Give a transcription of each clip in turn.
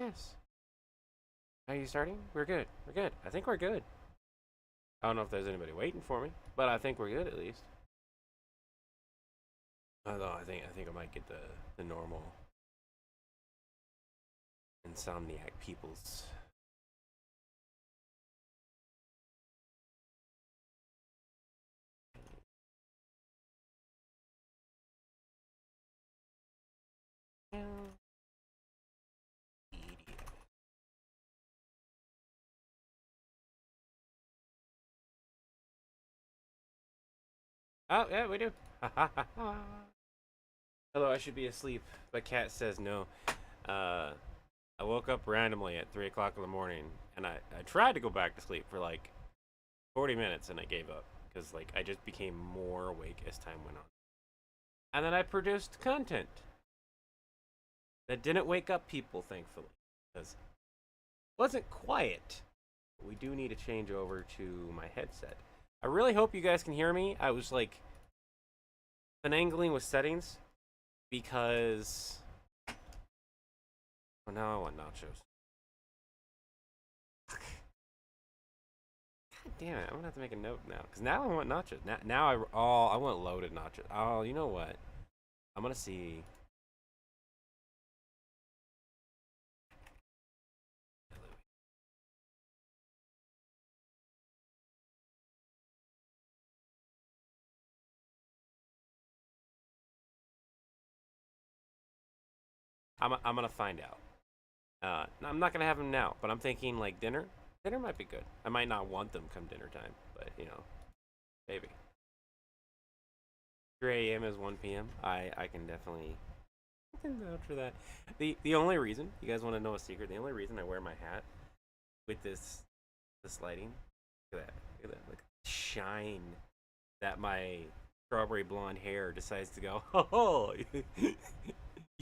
Yes. Are you starting? We're good. We're good. I think we're good. I don't know if there's anybody waiting for me, but I think we're good at least. Although I think I might get the normal insomniac peoples. Oh yeah, we do. Hello, I should be asleep, but Cat says no. I woke up randomly at 3 o'clock in the morning, and I tried to go back to sleep for like 40 minutes, and I gave up because like I just became more awake as time went on. And then I produced content that didn't wake up people, thankfully, because it wasn't quiet. We do need to change over to my headset. I really hope you guys can hear me. I was like finagling with settings because now I want nachos. God damn it! I'm gonna have to make a note now because now I want nachos. Now I want loaded nachos. Oh, you know what? I'm gonna see. I'm gonna find out. I'm not gonna have them now, but I'm thinking like dinner. Dinner might be good. I might not want them come dinner time, but you know, maybe. 3 a.m. is 1 p.m. I can definitely vouch for that. The only reason you guys want to know a secret, the only reason I wear my hat with this lighting, look at that, look at that, look at the shine that my strawberry blonde hair decides to go. Oh,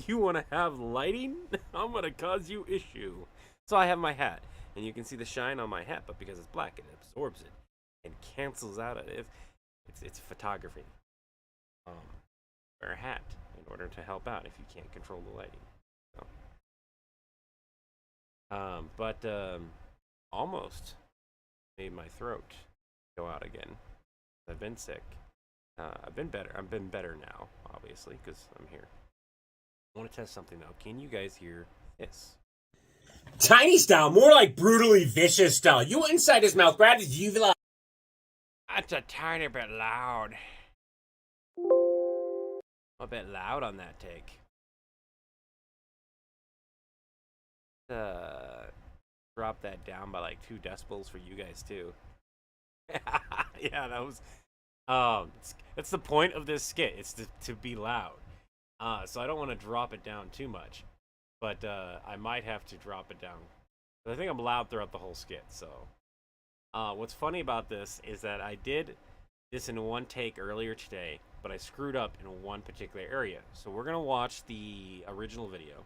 you want to have lighting? I'm gonna cause you issue. So I have my hat, and you can see the shine on my hat, but because it's black, it absorbs it and cancels out it. It's photography. Wear a hat in order to help out if you can't control the lighting. But almost made my throat go out again. I've been sick. I've been better. I've been better now, obviously, because I'm here. I want to test something though. Can you guys hear this? Tiny style, more like brutally vicious style. You went inside his mouth, grabbed his uvula. That's a tiny bit loud. A bit loud on that take. Drop that down by like 2 decibels for you guys too. Yeah, that was. That's the point of this skit. It's to be loud. So I don't want to drop it down too much, but I might have to drop it down. But I think I'm loud throughout the whole skit. So, what's funny about this is that I did this in one take earlier today, but I screwed up in one particular area. So we're gonna watch the original video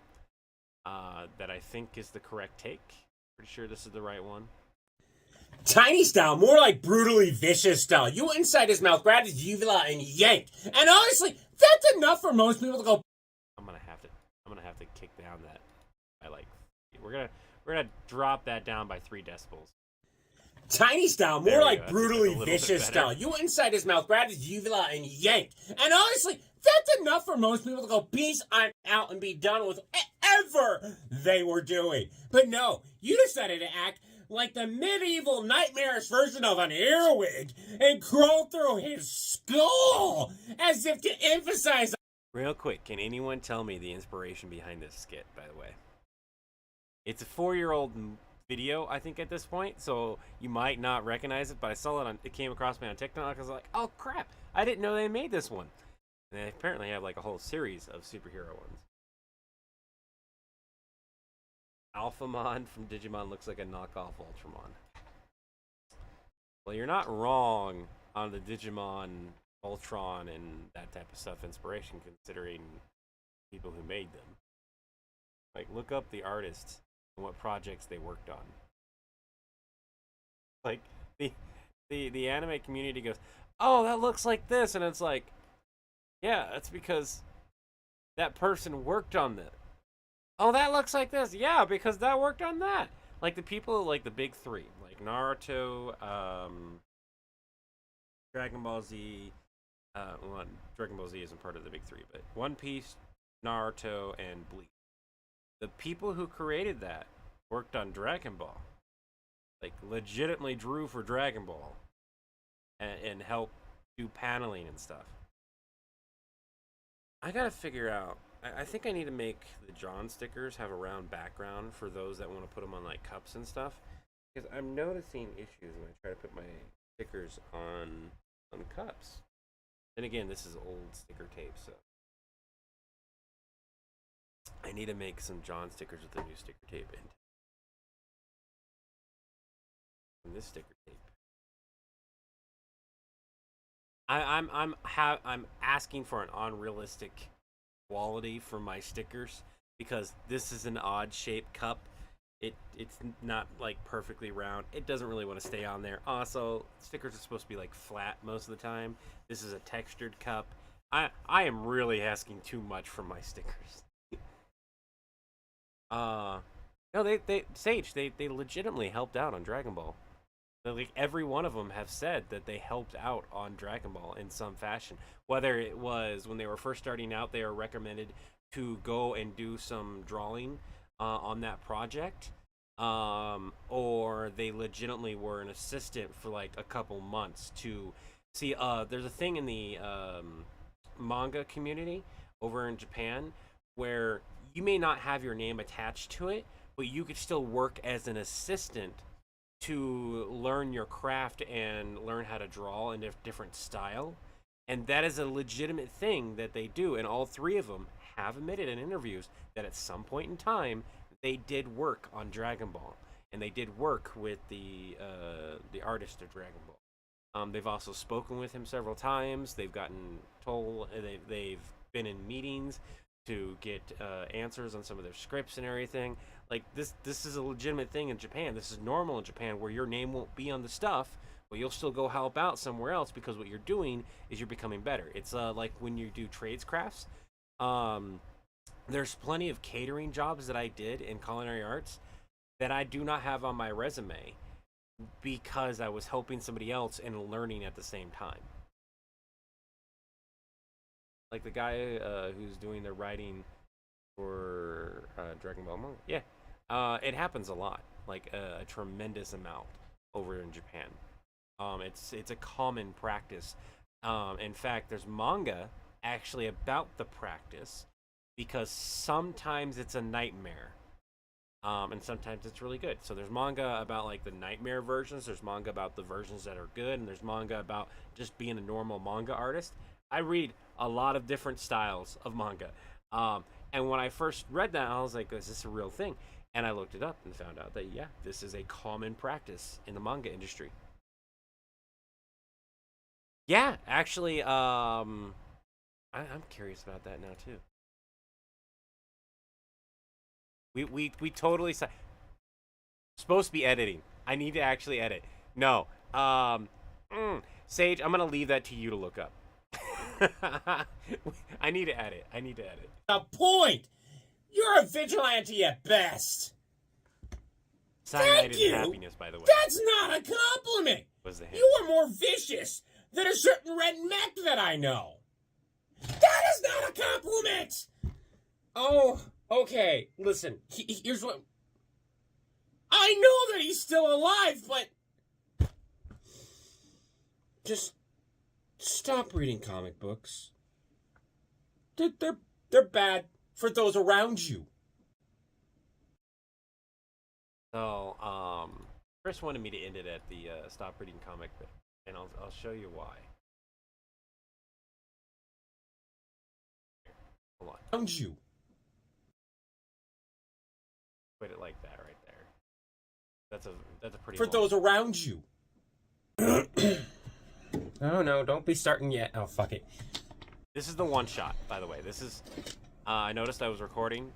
that I think is the correct take. Pretty sure this is the right one. Tiny style, more like brutally vicious style. You went inside his mouth, grabbed his uvula, and yanked. And honestly, that's enough for most people to go. I'm gonna have to kick down that. We're gonna drop that down by 3 decibels. Tiny style, more like brutally vicious style. You went inside his mouth, grabbed his uvula, and yanked. And honestly, that's enough for most people to go, peace, I'm out, and be done with whatever they were doing. But no, you decided to act like the medieval nightmarish version of an earwig and crawl through his skull as if to emphasize. Real quick, can anyone tell me the inspiration behind this skit, by the way? It's a 4-year-old video, I think, at this point, so you might not recognize it, but I saw it came across me on TikTok. I was like, oh crap, I didn't know they made this one. And they apparently have like a whole series of superhero ones. Alphamon from Digimon looks like a knockoff Ultramon. Well, you're not wrong on the Digimon, Ultron, and that type of stuff inspiration, considering people who made them. Like, look up the artists and what projects they worked on. Like, the anime community goes, oh, that looks like this, and it's like, yeah, that's because that person worked on Oh, that looks like this. Yeah, because that worked on that. Like the people, like the big three, like Naruto, Dragon Ball Z. Well, Dragon Ball Z isn't part of the big three, but One Piece, Naruto, and Bleach. The people who created that worked on Dragon Ball. Like legitimately drew for Dragon Ball, and helped do paneling and stuff. I gotta figure out. I think I need to make the John stickers have a round background for those that want to put them on like cups and stuff. Because I'm noticing issues when I try to put my stickers on cups. And again, this is old sticker tape, so I need to make some John stickers with the new sticker tape and this sticker tape. I'm asking for an unrealistic quality for my stickers because this is an odd shaped cup. It's not like perfectly round. It doesn't really want to stay on there. Also, stickers are supposed to be like flat most of the time. This is a textured cup. I am really asking too much from my stickers. No, they Sage, they legitimately helped out on Dragon Ball. Like every one of them have said that they helped out on Dragon Ball in some fashion. Whether it was when they were first starting out, they were recommended to go and do some drawing on that project, or they legitimately were an assistant for like a couple months to see. There's a thing in the manga community over in Japan where you may not have your name attached to it, but you could still work as an assistant to learn your craft and learn how to draw in a different style. And that is a legitimate thing that they do. And all three of them have admitted in interviews that at some point in time, they did work on Dragon Ball. And they did work with the artist of Dragon Ball. They've also spoken with him several times. They've gotten told, they've been in meetings to get answers on some of their scripts and everything. Like this is a legitimate thing in Japan. This is normal in Japan where your name won't be on the stuff, but you'll still go help out somewhere else because what you're doing is you're becoming better. It's like when you do trades crafts. There's plenty of catering jobs that I did in culinary arts that I do not have on my resume because I was helping somebody else and learning at the same time. Like the guy who's doing the writing for Dragon Ball manga. Yeah, it happens a lot, like a tremendous amount over in Japan. It's a common practice. In fact, there's manga actually about the practice because sometimes it's a nightmare, and sometimes it's really good. So there's manga about like the nightmare versions. There's manga about the versions that are good, and there's manga about just being a normal manga artist. I read a lot of different styles of manga. And when I first read that, I was like, is this a real thing? And I looked it up and found out that, yeah, this is a common practice in the manga industry. Yeah, actually, I'm curious about that now, too. We totally... Supposed to be editing. I need to actually edit. No. Sage, I'm going to leave that to you to look up. I need to edit. The point! You're a vigilante at best. Cyanide and happiness, by the way. That's not a compliment. Was the hint. You are more vicious than a certain red mech that I know. That is not a compliment. Oh, okay. Listen, here's what... I know that he's still alive, but... Just... stop reading comic books. They're bad for those around you. So, Chris wanted me to end it at the stop reading comic bit, and I'll show you why. Hold on. Around you. Put it like that right there. That's a pretty. For those around you. Oh no! Don't be starting yet. Oh fuck it. This is the one shot, by the way. This is. I noticed I was recording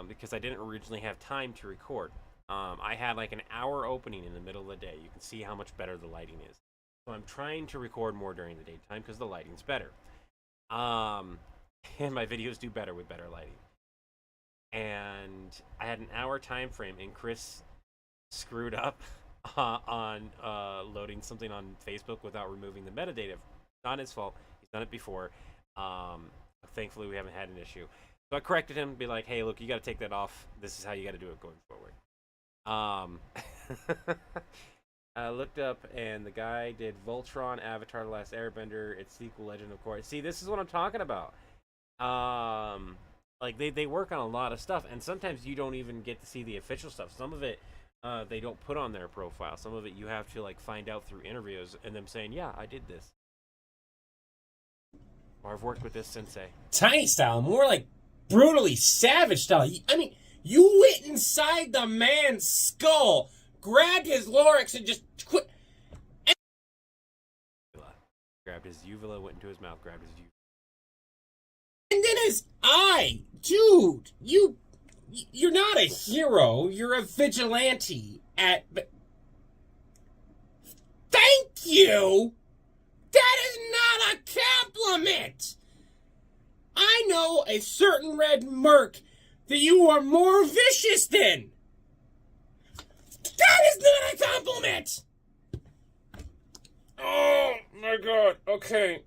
because I didn't originally have time to record. I had like an hour opening in the middle of the day. You can see how much better the lighting is. So I'm trying to record more during the daytime because the lighting's better. And my videos do better with better lighting. and I had an hour time frame, and Chris screwed up on loading something on Facebook without removing the metadata. Not his fault. He's done it before. Thankfully, we haven't had an issue. So I corrected him, be like, "Hey, look, you got to take that off. This is how you got to do it going forward." I looked up, and the guy did Voltron, Avatar: The Last Airbender, its sequel, Legend of Korra. See, this is what I'm talking about. Like they work on a lot of stuff, and sometimes you don't even get to see the official stuff. Some of it they don't put on their profile. Some of it you have to like find out through interviews and them saying, "Yeah, I did this," or "I've worked with this sensei." Tiny style, more like brutally savage style. I mean, you went inside the man's skull, grabbed his larynx, and just quit. Grabbed his uvula, went into his mouth, grabbed his uvula. And then his eye. Dude, you're not a hero. You're a vigilante at... Thank you! That is not a compliment! I know a certain red merc that you are more vicious than. That is not a compliment! Oh, my God. Okay,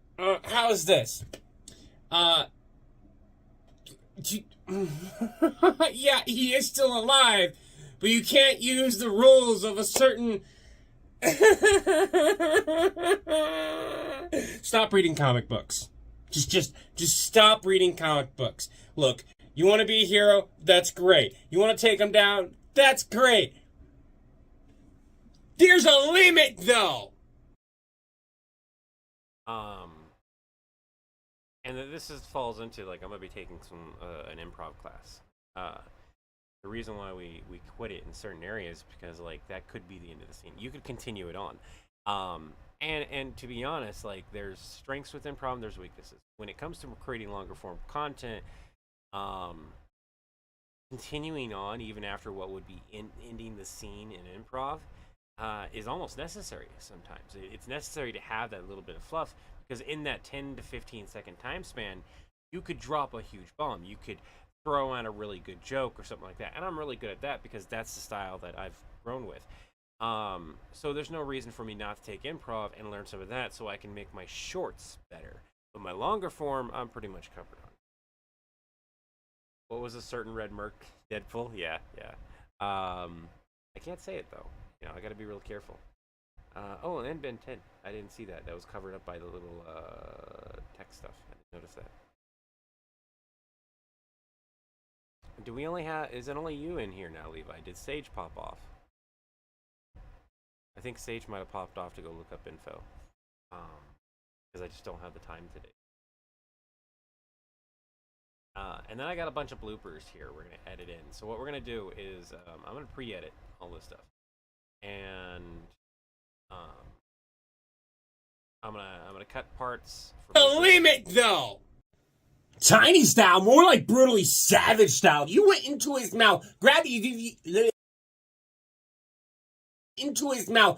how's this? Yeah, he is still alive, but you can't use the rules of a certain... Stop reading comic books. Just stop reading comic books. Look, you want to be a hero? That's great. You want to take him down? That's great. There's a limit, though. And this falls into, like, I'm going to be taking an improv class. The reason why we quit it in certain areas because, like, that could be the end of the scene. You could continue it on. And to be honest, like, there's strengths with improv and there's weaknesses. When it comes to creating longer form content, continuing on even after what would be ending the scene in improv is almost necessary sometimes. It's necessary to have that little bit of fluff. Because in that 10 to 15 second time span, you could drop a huge bomb. You could throw out a really good joke or something like that. And I'm really good at that because that's the style that I've grown with. So there's no reason for me not to take improv and learn some of that so I can make my shorts better. But my longer form, I'm pretty much covered on. What was a certain red merc? Deadpool? Yeah. I can't say it, though. You know, I got to be real careful. Oh, and Ben 10. I didn't see that. That was covered up by the little text stuff. I didn't notice that. Do we only have... Is it only you in here now, Levi? Did Sage pop off? I think Sage might have popped off to go look up info. Because I just don't have the time today. And then I got a bunch of bloopers here we're going to edit in. So what we're going to do is... I'm going to pre-edit all this stuff. And... I'm gonna cut parts. A limit, though. Tiny style, more like brutally savage style. You went into his mouth, grabbed into his mouth,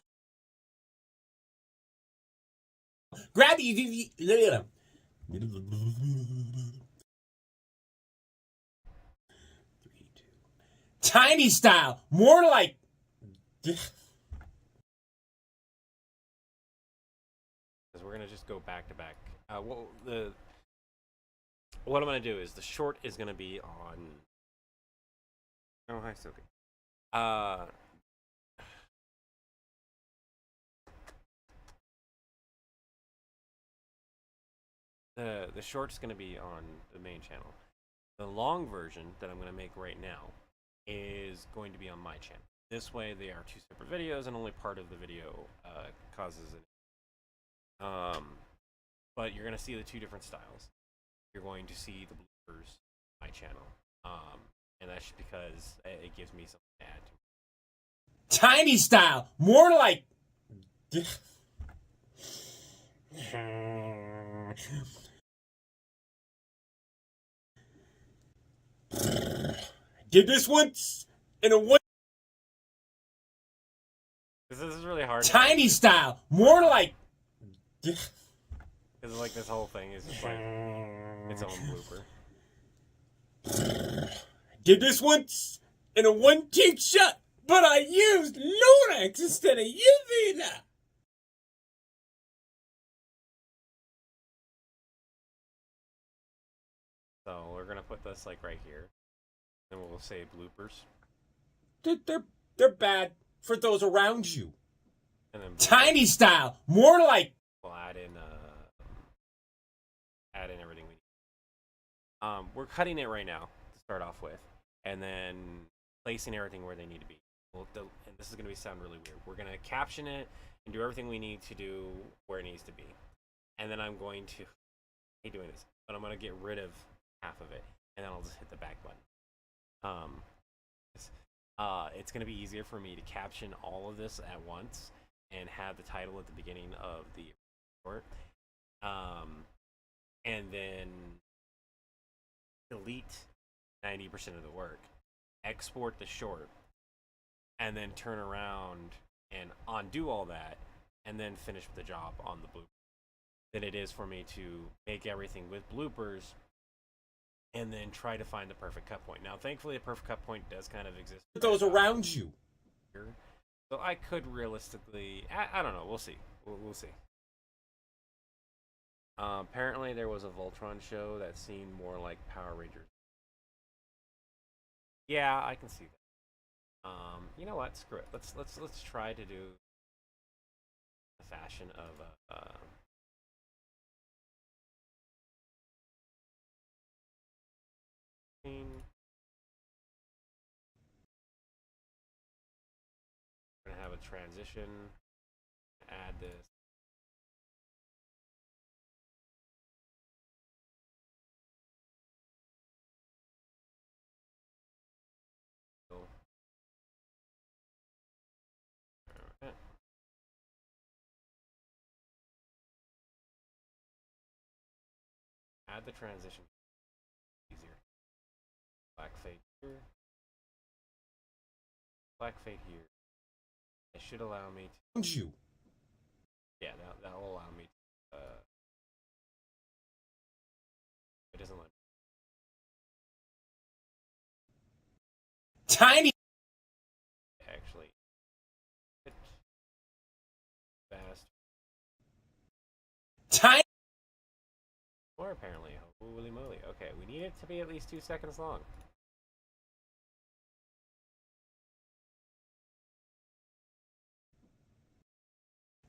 grabbed Tiny style, more like. We're gonna just go back to back. What I'm gonna do is the short is gonna be on. Oh, hi, Sophie. The short's gonna be on the main channel. The long version that I'm gonna make right now is going to be on my channel. This way, they are two separate videos, and only part of the video causes it. But you're gonna see the two different styles. You're going to see the bloopers on my channel, and that's just because it gives me something to add to. Tiny style, more like. Did this once in a way. This is really hard. Tiny style, more like. Because like this whole thing is just like its own blooper. did this once in a one-take shot, but I used Lunex instead of Uvula. So we're gonna put this like right here, and we'll say bloopers. They're bad for those around you. And then Tiny style, more like. We'll add in everything we need. We're cutting it right now to start off with, and then placing everything where they need to be. And this is gonna sound really weird. We're gonna caption it and do everything we need to do where it needs to be, and then I'm going to. I hate doing this, but I'm gonna get rid of half of it, and then I'll just hit the back button. It's gonna be easier for me to caption all of this at once and have the title at the beginning of the report, and then delete 90% of the work, export the short, and then turn around and undo all that, and then finish the job on the blooper. Than it is for me to make everything with bloopers and then try to find the perfect cut point. Now, thankfully, a perfect cut point does kind of exist. Those around you. So I could realistically, I don't know. We'll see. We'll see. Apparently, there was a Voltron show that seemed more like Power Rangers. Yeah, I can see that. You know what? Screw it. Let's try to do the fashion of we're gonna have a transition. Add this. Add the transition. Easier. Black fade here. Black fade here. It should allow me to. You. Yeah, that will allow me to. It doesn't let me. Tiny. Actually. Fast. Tiny. Or apparently. Holy moly. Okay, we need it to be at least 2 seconds long.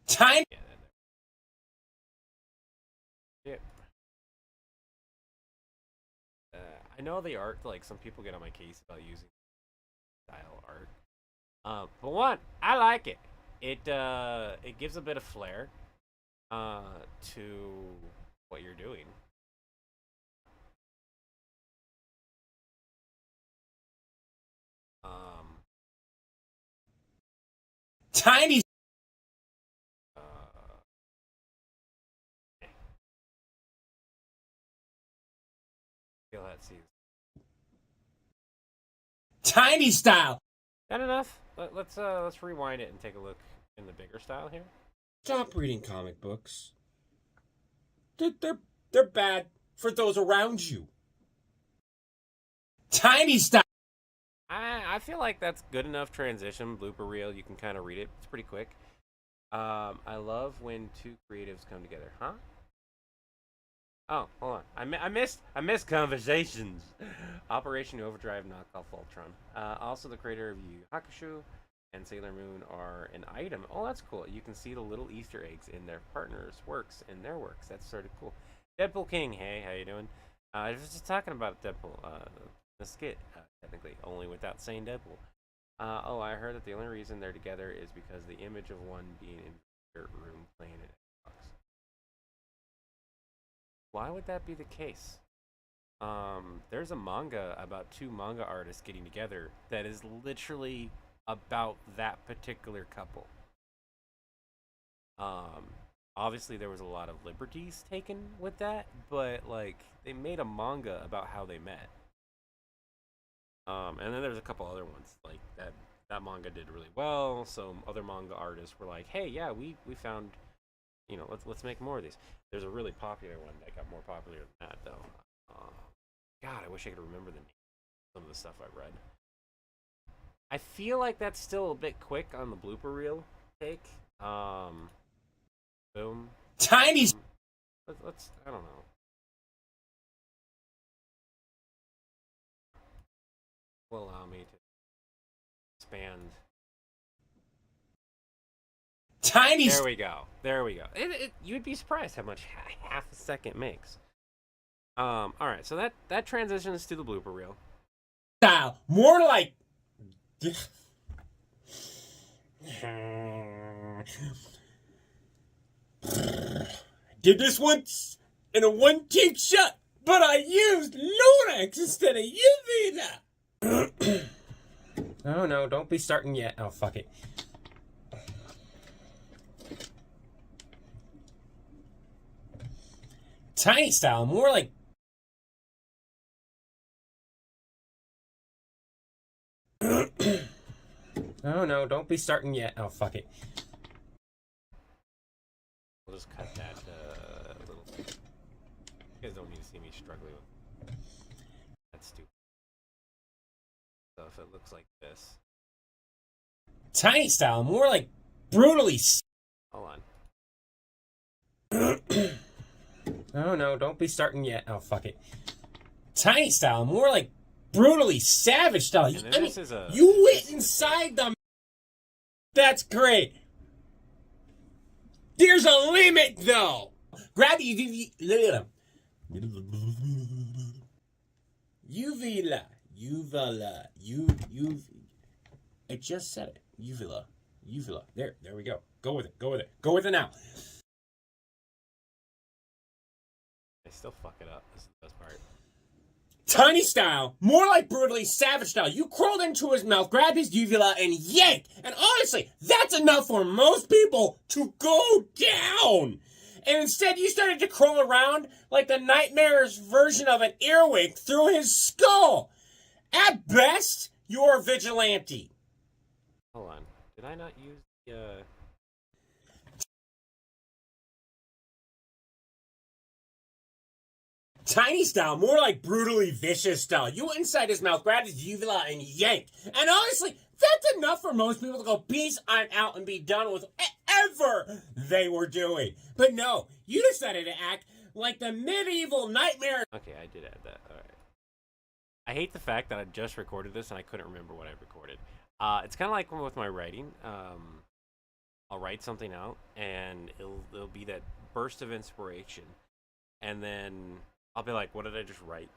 Tiny. Yeah, I know the art, like, some people get on my case about using style art. But one, I like it. It gives a bit of flair to what you're doing. Tiny. Feel that sees. Tiny style. That enough? Let's rewind it and take a look in the bigger style here. Stop reading comic books. They're bad for those around you. Tiny style. I feel like that's good enough transition. Blooper reel, you can kind of read it. It's pretty quick. I love when two creatives come together. Huh? Oh, hold on. I missed conversations. Operation Overdrive knockoff Voltron. Also, the creator of Yu Yu Hakusho and Sailor Moon are an item. Oh, that's cool. You can see the little Easter eggs in their partners' works, in their works. That's sort of cool. Deadpool King, hey, how you doing? I was just talking about Deadpool, the skit, technically, only without saying Deadpool. Oh, I heard that the only reason they're together is because the image of one being in the dirt room playing an Xbox. Why would that be the case? There's a manga about two manga artists getting together that is literally about that particular couple. Obviously there was a lot of liberties taken with that, but like they made a manga about how they met. And then there's a couple other ones like that manga did really well. So other manga artists were like, "Hey, yeah, we found, you know, let's make more of these." There's a really popular one that got more popular than that though. God, I wish I could remember the name. some of the stuff I read. I feel like that's still a bit quick on the blooper reel take. Boom. Tiny. Let's I don't know. Will allow me to expand. Tiny. There we go. There we go. You'd be surprised how much half a second makes. All right. So that transitions to the blooper reel. Style. More like. Did this once in a one-take shot, but I used Lunex instead of Uvila. Oh no, don't be starting yet. Oh, fuck it. Tiny style, more like. Oh no, don't be starting yet. Oh, fuck it. We'll just cut that a little bit. You guys don't need to see me struggling with that stupid stuff. It looks like this. Tiny style, more like brutally. Hold on. Oh no, don't be starting yet. Oh, fuck it. Tiny style, more like brutally savage style. You went inside the. That's great. There's a limit, though. Grab Uvila. I just said it. Uvila. There we go. Go with it now. I still fuck it up. This is the best part. Tiny style, more like brutally savage style. You crawled into his mouth, grabbed his uvula, and yanked. And honestly, that's enough for most people to go down. And instead, you started to crawl around like the nightmare's version of an earwig through his skull. At best, you're a vigilante. Hold on. Did I not use the... Tiny style, more like brutally vicious style. You went inside his mouth, grabbed his uvula, and yanked. And honestly, that's enough for most people to go, peace, I'm out, and be done with whatever they were doing. But no, you decided to act like the medieval nightmare. Okay, I did add that. All right. I hate the fact that I just recorded this and I couldn't remember what I recorded. It's kind of like with my writing. I'll write something out, and it'll be that burst of inspiration, and then I'll be like, what did I just write?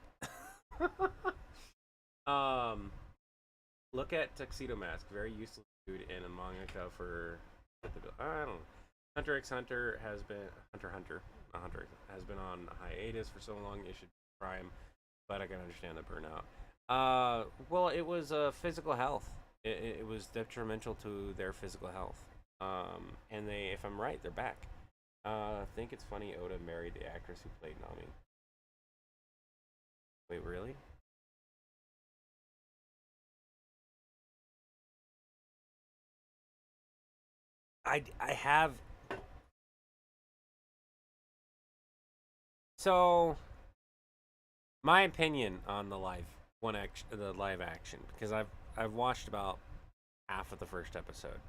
Look at Tuxedo Mask. Very useless dude in a manga for... I don't know. Hunter x Hunter has been... Hunter has been on hiatus for so long, it should be Prime, but I can understand the burnout. Well, it was physical health. It was detrimental to their physical health. And they, if I'm right, they're back. I think it's funny Oda married the actress who played Nami. Wait, really? I have... So, my opinion on the live action, because I've watched about half of the first episode.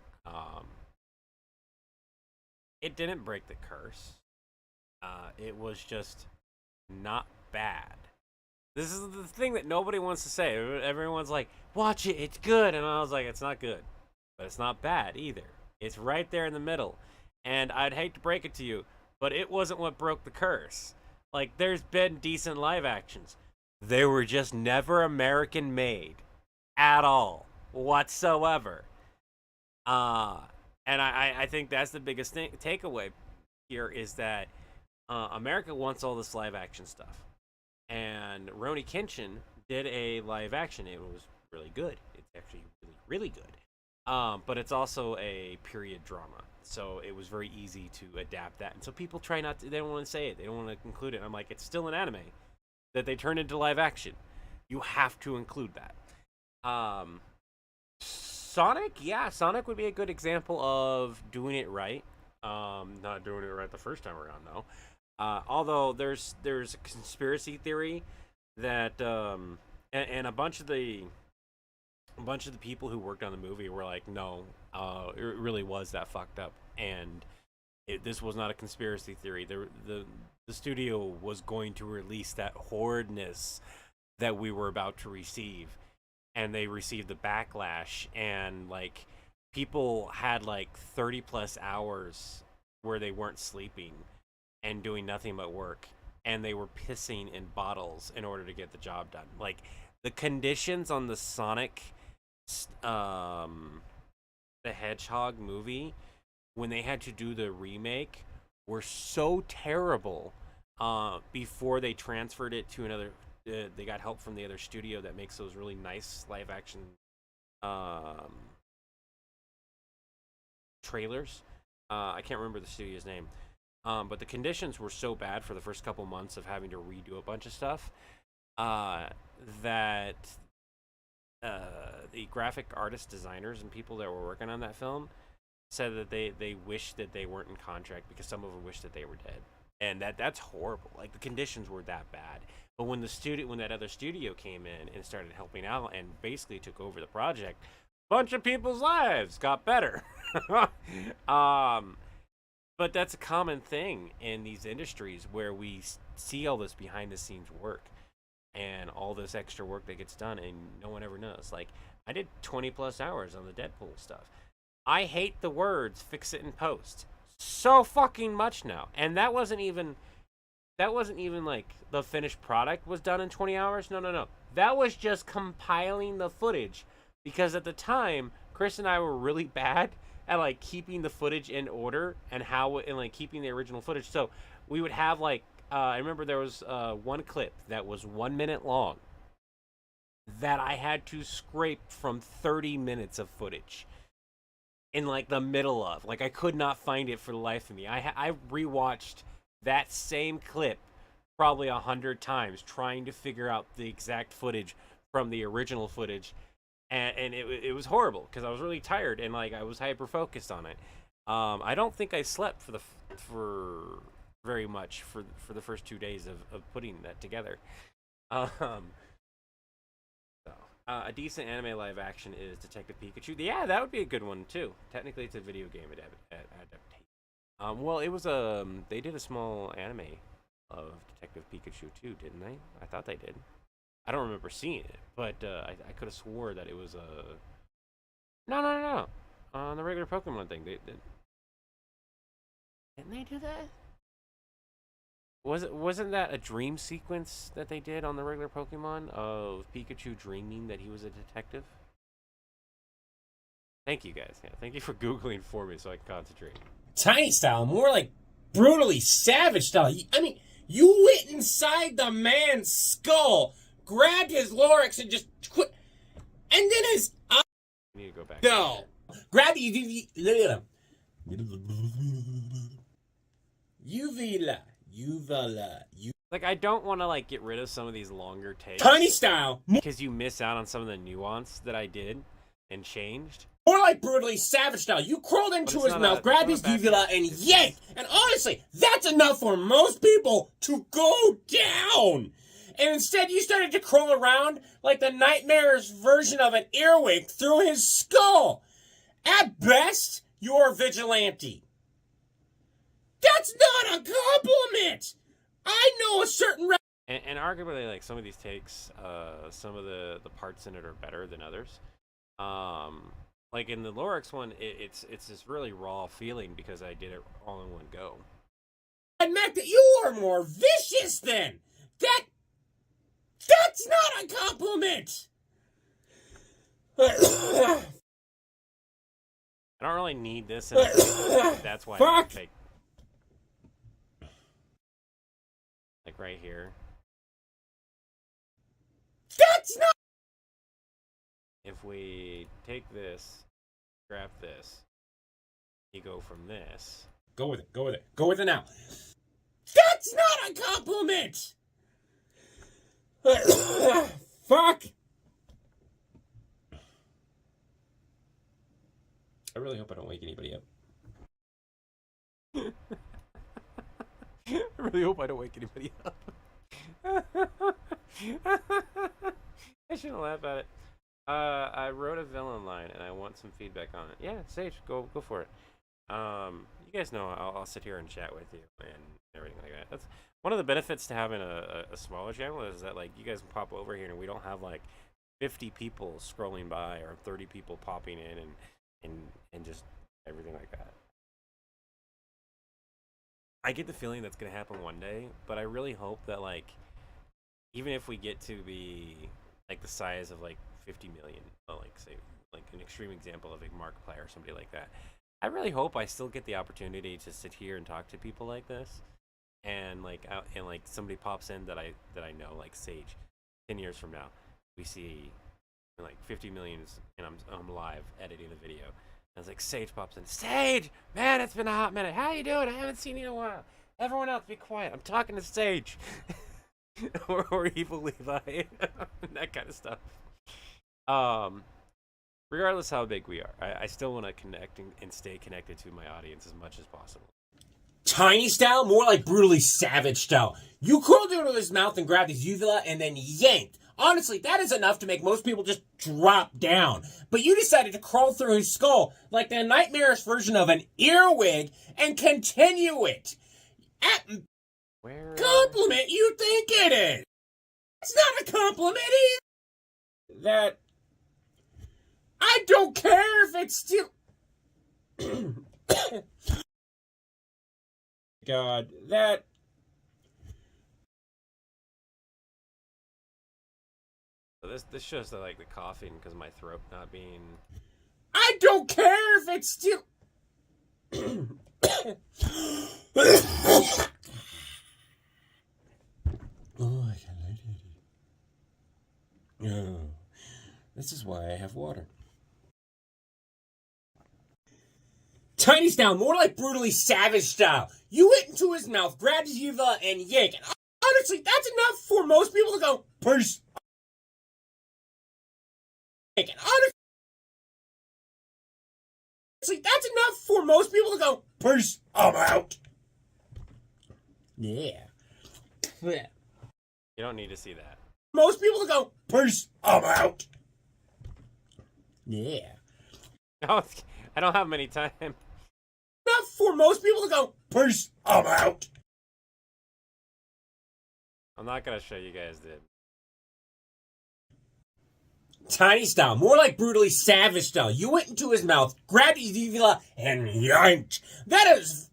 It didn't break the curse. It was just not bad. This is the thing that nobody wants to say. Everyone's like, watch it, it's good. And I was like, it's not good. But it's not bad either. It's right there in the middle. And I'd hate to break it to you, but it wasn't what broke the curse. Like, there's been decent live actions. They were just never American made. At all. Whatsoever. And I think that's the biggest takeaway here is that America wants all this live action stuff. And Rurouni Kenshin did a live action. It was really good. It's actually really, really good. But it's also a period drama. So it was very easy to adapt that. And so people try not to, they don't want to say it. They don't want to include it. And I'm like, it's still an anime that they turned into live action. You have to include that. Sonic, yeah, Sonic would be a good example of doing it right. Not doing it right the first time around, though. Although there's a conspiracy theory that and a bunch of the people who worked on the movie were like, no, it really was that fucked up, and this was not a conspiracy theory. The studio was going to release that horridness that we were about to receive, and they received the backlash, and like people had like 30 plus hours where they weren't sleeping and doing nothing but work, and they were pissing in bottles in order to get the job done. Like the conditions on the Sonic the Hedgehog movie when they had to do the remake were so terrible before they transferred it to another they got help from the other studio that makes those really nice live action trailers. I can't remember the studio's name. But the conditions were so bad for the first couple months of having to redo a bunch of stuff that the graphic artist designers and people that were working on that film said that they wished that they weren't in contract because some of them wished that they were dead. And that's horrible. Like the conditions were that bad. But when that other studio came in and started helping out and basically took over the project, a bunch of people's lives got better. But that's a common thing in these industries where we see all this behind the scenes work and all this extra work that gets done and no one ever knows. Like I did 20 plus hours on the Deadpool stuff. I hate the words fix it in post so fucking much now. And that wasn't even like the finished product was done in 20 hours. No. That was just compiling the footage because at the time Chris and I were really bad at like keeping the footage in order and like keeping the original footage. So we would have like I remember there was one clip that was 1 minute long that I had to scrape from 30 minutes of footage in like the middle of. Like I could not find it for the life of me. I rewatched that same clip probably 100 times trying to figure out the exact footage from the original footage. And it was horrible because I was really tired and like I was hyper focused on it. I don't think I slept for very much for the first 2 days of putting that together. A decent anime live action is Detective Pikachu. Yeah, that would be a good one too. Technically, it's a video game adaptation. Well, it was they did a small anime of Detective Pikachu too, didn't they? I thought they did. I don't remember seeing it, but I could have swore that it was a. No. On the regular Pokemon thing, didn't they do that? Wasn't that a dream sequence that they did on the regular Pokemon of Pikachu dreaming that he was a detective? Thank you guys. Yeah, thank you for Googling for me so I can concentrate. Tiny style, more like brutally savage style. I mean, you went inside the man's skull, grabbed his Lorax, and just quit. And then his I need to go back. No. Grab the Uvula. Like, I don't want to, like, get rid of some of these longer takes. Tiny style. Because you miss out on some of the nuance that I did and changed. More like brutally savage style. You crawled into his mouth, grabbed his uvula, and yanked. And honestly, that's enough for most people to go down. And instead, you started to crawl around like the nightmare's version of an earwig through his skull. At best, you're a vigilante. That's not a compliment. I know a certain... And arguably, like, some of these takes, some of the parts in it are better than others. Like in the Lorax one, it's this really raw feeling because I did it all in one go. Admit that you are more vicious then. That's not a compliment. I don't really need this. That's why I take like right here. That's not. If we take this, grab this, you go from this. Go with it. Go with it. Go with it now. That's not a compliment. Fuck. I really hope I don't wake anybody up. I really hope I don't wake anybody up. I shouldn't laugh at it. I wrote a villain line and I want some feedback on it. Yeah, Sage, go for it. You guys know I'll sit here and chat with you and everything like that. That's one of the benefits to having a smaller channel is that like you guys can pop over here and we don't have like 50 people scrolling by or 30 people popping in and just everything like that. I get the feeling that's gonna happen one day, but I really hope that like even if we get to be like the size of like 50 million, like say like an extreme example of like Markiplier or somebody like that, I really hope I still get the opportunity to sit here and talk to people like this, and like somebody pops in that I know, like Sage. 10 years from now, we see like 50 millions, and I'm live editing a video. I was like, Sage pops in. Sage, man, it's been a hot minute. How you doing? I haven't seen you in a while. Everyone else, be quiet. I'm talking to Sage. or Evil Levi, that kind of stuff. Regardless how big we are, I still want to connect and stay connected to my audience as much as possible. Tiny style, more like brutally savage style. You curled into his mouth and grabbed his uvula and then yanked. Honestly, that is enough to make most people just drop down. But you decided to crawl through his skull like the nightmarish version of an earwig and continue it. Where? Compliment you think it is. It's not a compliment either. That I don't care if it's still God, that So this shows that like the coughing because my throat not being. I don't care if it's still Oh, I can't let it. No. This is why I have water. Tiny style, more like brutally savage style. You went into his mouth, grabbed his uvula, and yanked. Honestly, that's enough for most people to go, peace. Honestly, that's enough for most people to go, peace, I'm out. Yeah. You don't need to see that. Most people to go, peace, I'm out. Yeah. No, I don't have many time. Enough for most people to go, peace, I'm out. I'm not gonna show you guys the. Tiny style, more like brutally savage style. You went into his mouth, grabbed his uvula, and yanked. That is.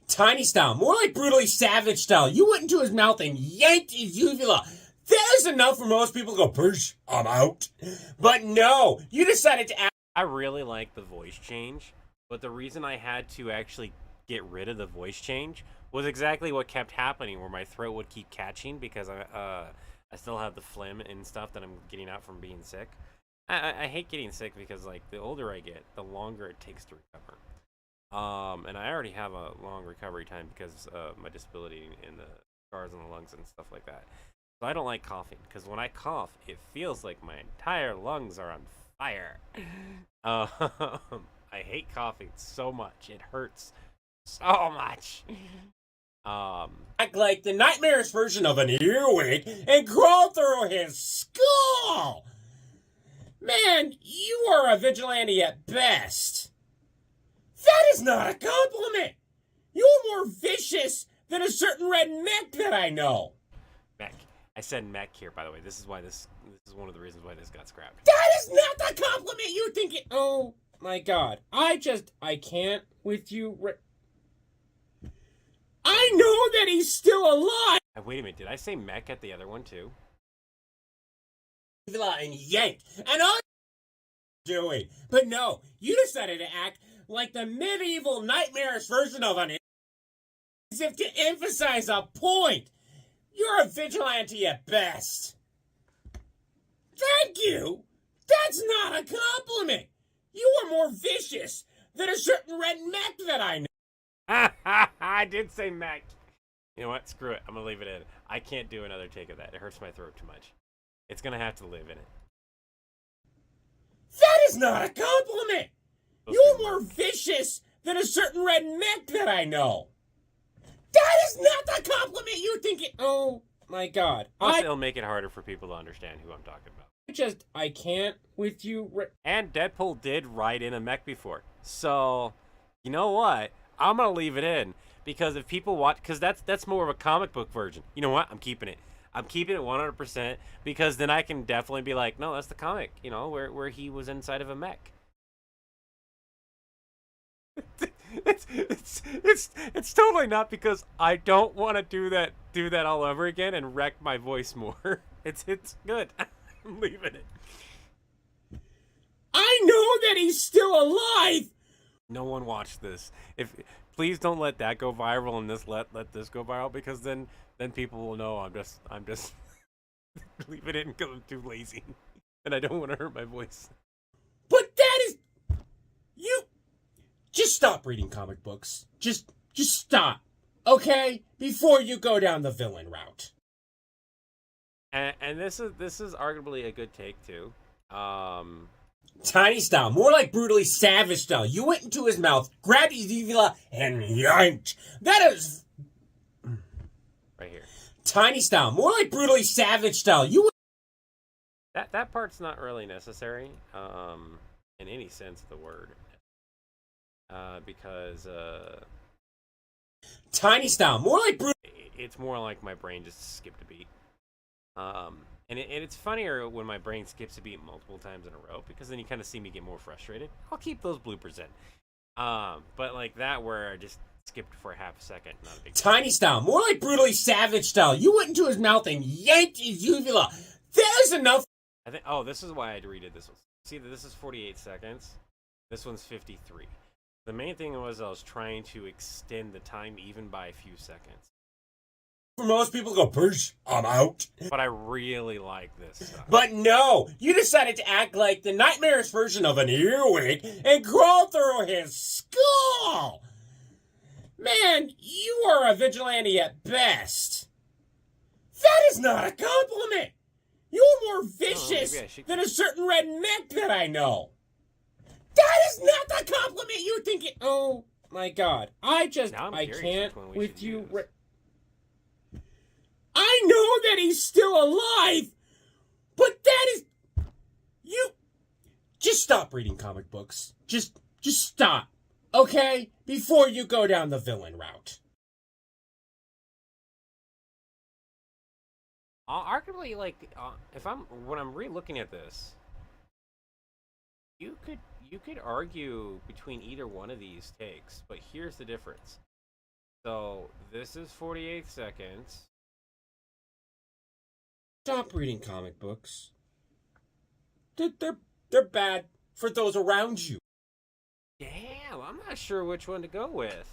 Tiny style, more like brutally savage style. You went into his mouth and yanked his uvula. That is enough for most people to go, peace, I'm out. But no, you decided to act. I really like the voice change, but the reason I had to actually get rid of the voice change was exactly what kept happening, where my throat would keep catching because I still have the phlegm and stuff that I'm getting out from being sick. I hate getting sick because like the older I get, the longer it takes to recover. And I already have a long recovery time because of my disability and the scars on the lungs and stuff like that. So I don't like coughing because when I cough, it feels like my entire lungs are on fire. I hate coughing so much. It hurts so much. Act like the nightmarish version of an earwig and crawl through his skull. Man, you are a vigilante at best. That is not a compliment. You're more vicious than a certain red mech that I know. Mech. I said mech here, by the way. This is why this is one of the reasons why this got scrapped. That is not the compliment you think it. Oh my God! I can't with you. I know that he's still alive. Wait a minute. Did I say mech at the other one too? And yanked, and all doing, but no, you decided to act like the medieval nightmarish version of an. As if to emphasize a point. You're a vigilante at best. Thank you. That's not a compliment. You are more vicious than a certain red mech that I know. I did say mech. You know what? Screw it. I'm going to leave it in. I can't do another take of that. It hurts my throat too much. It's going to have to live in it. That is not a compliment. You're more vicious than a certain red mech that I know. That is not the compliment you think it. Oh my God. Plus, it'll make it harder for people to understand who I'm talking about. I can't with you. And Deadpool did ride in a mech before. So, you know what? I'm going to leave it in. Because if people watch, because that's more of a comic book version. You know what? I'm keeping it. I'm keeping it 100% because then I can definitely be like, no, that's the comic, you know, where he was inside of a mech. It's totally not because I don't want to do that all over again and wreck my voice more. It's good. I'm leaving it. I know that he's still alive. No one watched this. Please don't let that go viral and let this go viral because then people will know I'm just leaving it in because I'm too lazy and I don't want to hurt my voice. But that is you. Just stop reading comic books. Just stop, okay? Before you go down the villain route. And this is arguably a good take too. Tiny style, more like brutally savage style. You went into his mouth, grabbed his uvula, and yanked. That is right here. Tiny style, more like brutally savage style. That part's not really necessary, in any sense of the word, because Tiny style, more like it's more like my brain just skipped a beat. And it's funnier when my brain skips a beat multiple times in a row because then you kind of see me get more frustrated. I'll keep those bloopers in. But like that where I just skipped for half a second, not a big deal. Tiny style, more like brutally savage style. You went into his mouth and yanked his uvula. There's enough. I think. Oh, this is why I redid this one. See, this is 48 seconds. This one's 53. The main thing was I was trying to extend the time even by a few seconds. For most people go, "Push, I'm out." But I really like this stuff. But no, you decided to act like the nightmarish version of an earwig and crawl through his skull. Man, you are a vigilante at best. That is not a compliment. You're more vicious than a certain red mech that I know. That is not the compliment you're thinking. Oh my God, I can't with you. I know that he's still alive, but that is you. Just stop reading comic books. Just stop, okay? Before you go down the villain route. Arguably, like, when I'm re-looking at this, you could argue between either one of these takes, but here's the difference. So this is 48 seconds. Stop reading comic books. They're bad for those around you. Damn, I'm not sure which one to go with.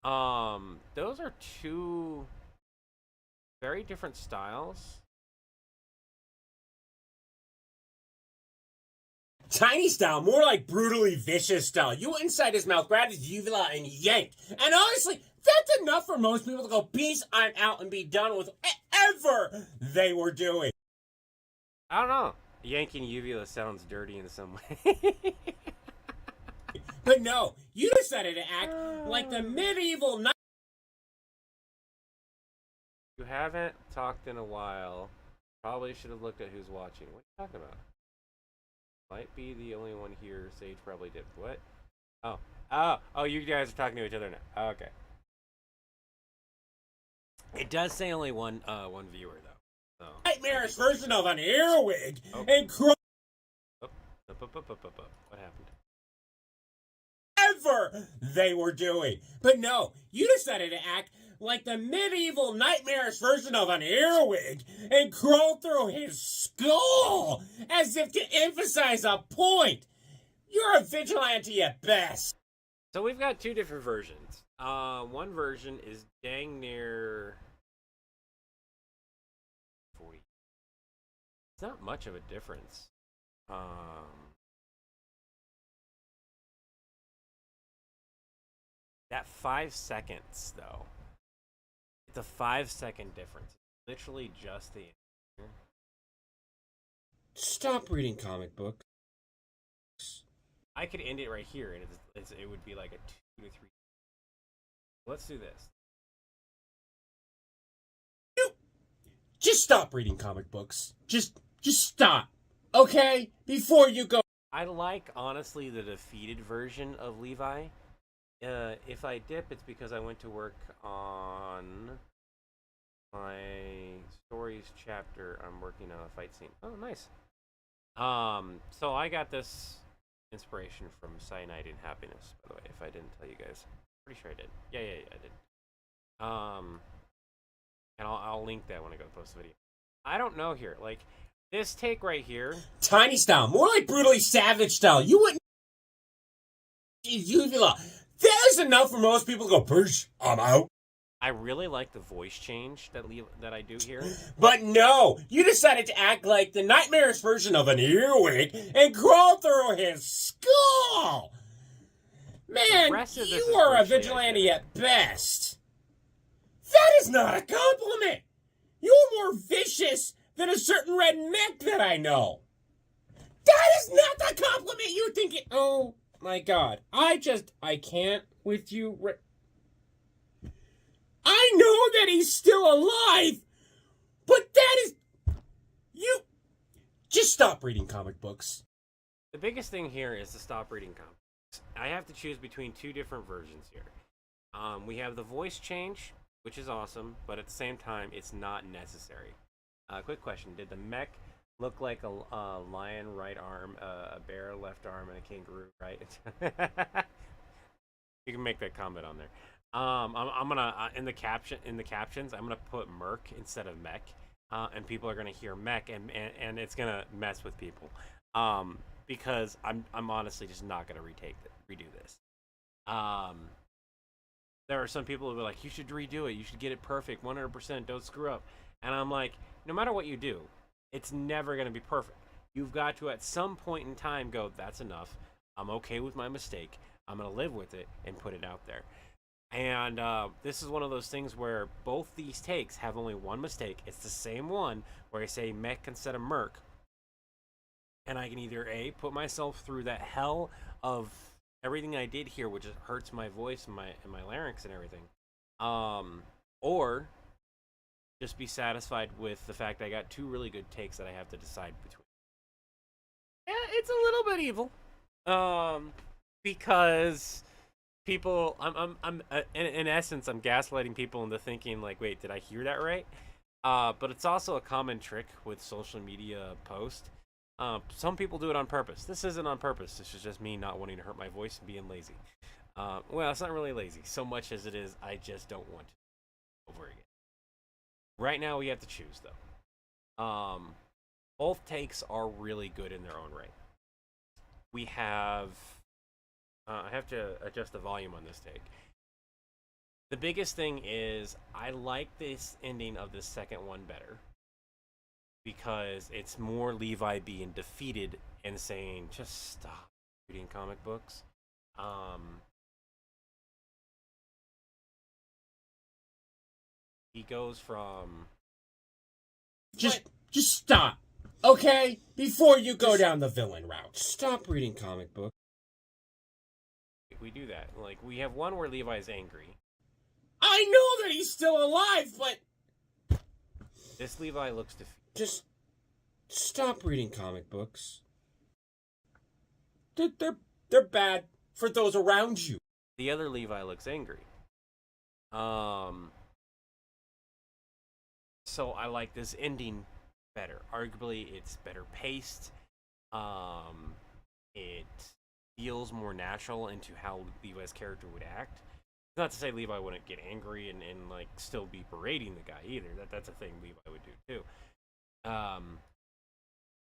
Those are two very different styles. Tiny style, more like brutally vicious style. You went inside his mouth, grabbed his uvula, and yanked. And honestly, that's enough for most people to go, "Peace, I'm out," and be done with whatever they were doing. I don't know. Yanking uvula sounds dirty in some way. But no, you decided to act like the medieval knight. You haven't talked in a while. Probably should have looked at who's watching. What are you talking about? Might be the only one here. Sage probably did. What? Oh, you guys are talking to each other now. Okay. It does say only one viewer though. So. Nightmarish version of an earwig and What happened? Whatever they were doing. But no, you decided to act like the medieval nightmarish version of an earwig and crawl through his skull as if to emphasize a point. You're a vigilante at best. So we've got two different versions. One version is dang near 40. It's not much of a difference. That 5 seconds though. It's a 5-second difference. Literally just the. Stop reading comic books. I could end it right here, and it would be like a 2 to 3. Let's do this. Just stop reading comic books. Just stop. Okay? Before you go. I like, honestly, the defeated version of Levi. If I dip, it's because I went to work on my stories chapter. I'm working on a fight scene. Oh, nice. So I got this inspiration from Cyanide and Happiness, by the way, if I didn't tell you guys. Pretty sure I did. Yeah, I did. And I'll link that when I go post the video. I don't know here. Like, this take right here. Tiny style. More like brutally savage style. You wouldn't. Uvula. There's enough for most people to go, Persh, I'm out. I really like the voice change that I do here. But no, you decided to act like the nightmarish version of an earwig and crawl through his skull. Man, you are a vigilante at best. That is not a compliment. You're more vicious than a certain red mech that I know. That is not the compliment you're thinking. Oh my god. I can't with you. I know that he's still alive, but that is. You. Just stop reading comic books. The biggest thing here is to stop reading comics. I have to choose between two different versions here. We have the voice change, which is awesome, but at the same time, it's not necessary. Quick question: did the mech look like a lion right arm, a bear left arm, and a kangaroo right? You can make that comment on there. I'm gonna in the captions, I'm gonna put Merc instead of mech, and people are gonna hear mech, and it's gonna mess with people. Because I'm honestly just not gonna redo this. There are some people who are like, you should redo it, you should get it perfect, 100%, don't screw up. And I'm like, no matter what you do, it's never gonna be perfect. You've got to at some point in time go, that's enough. I'm okay with my mistake. I'm gonna live with it and put it out there. And this is one of those things where both these takes have only one mistake. It's the same one where I say mech instead of merc. And I can either A, put myself through that hell of everything I did here, which hurts my voice and my larynx and everything, or just be satisfied with the fact I got two really good takes that I have to decide between. Yeah, it's a little bit evil, because people, I'm in essence, I'm gaslighting people into thinking like, wait, did I hear that right? But it's also a common trick with social media posts. Some people do it on purpose. This isn't on purpose. This is just me not wanting to hurt my voice and being lazy. Well, it's not really lazy so much as it is I just don't want to over again. Right now we have to choose though. Both takes are really good in their own right. We have I have to adjust the volume on this take. The biggest thing is I like this ending of the second one better, because it's more Levi being defeated and saying, just stop reading comic books. He goes from just stop, okay? Before you go down the villain route, stop reading comic books. We do that. Like, we have one where Levi's angry. I know that he's still alive, but this Levi looks defeated. Just stop reading comic books. They're bad for those around you. The other Levi looks angry. So I like this ending better. Arguably, it's better paced. It feels more natural into how Levi's character would act. Not to say Levi wouldn't get angry and like still be berating the guy either. That's a thing Levi would do too.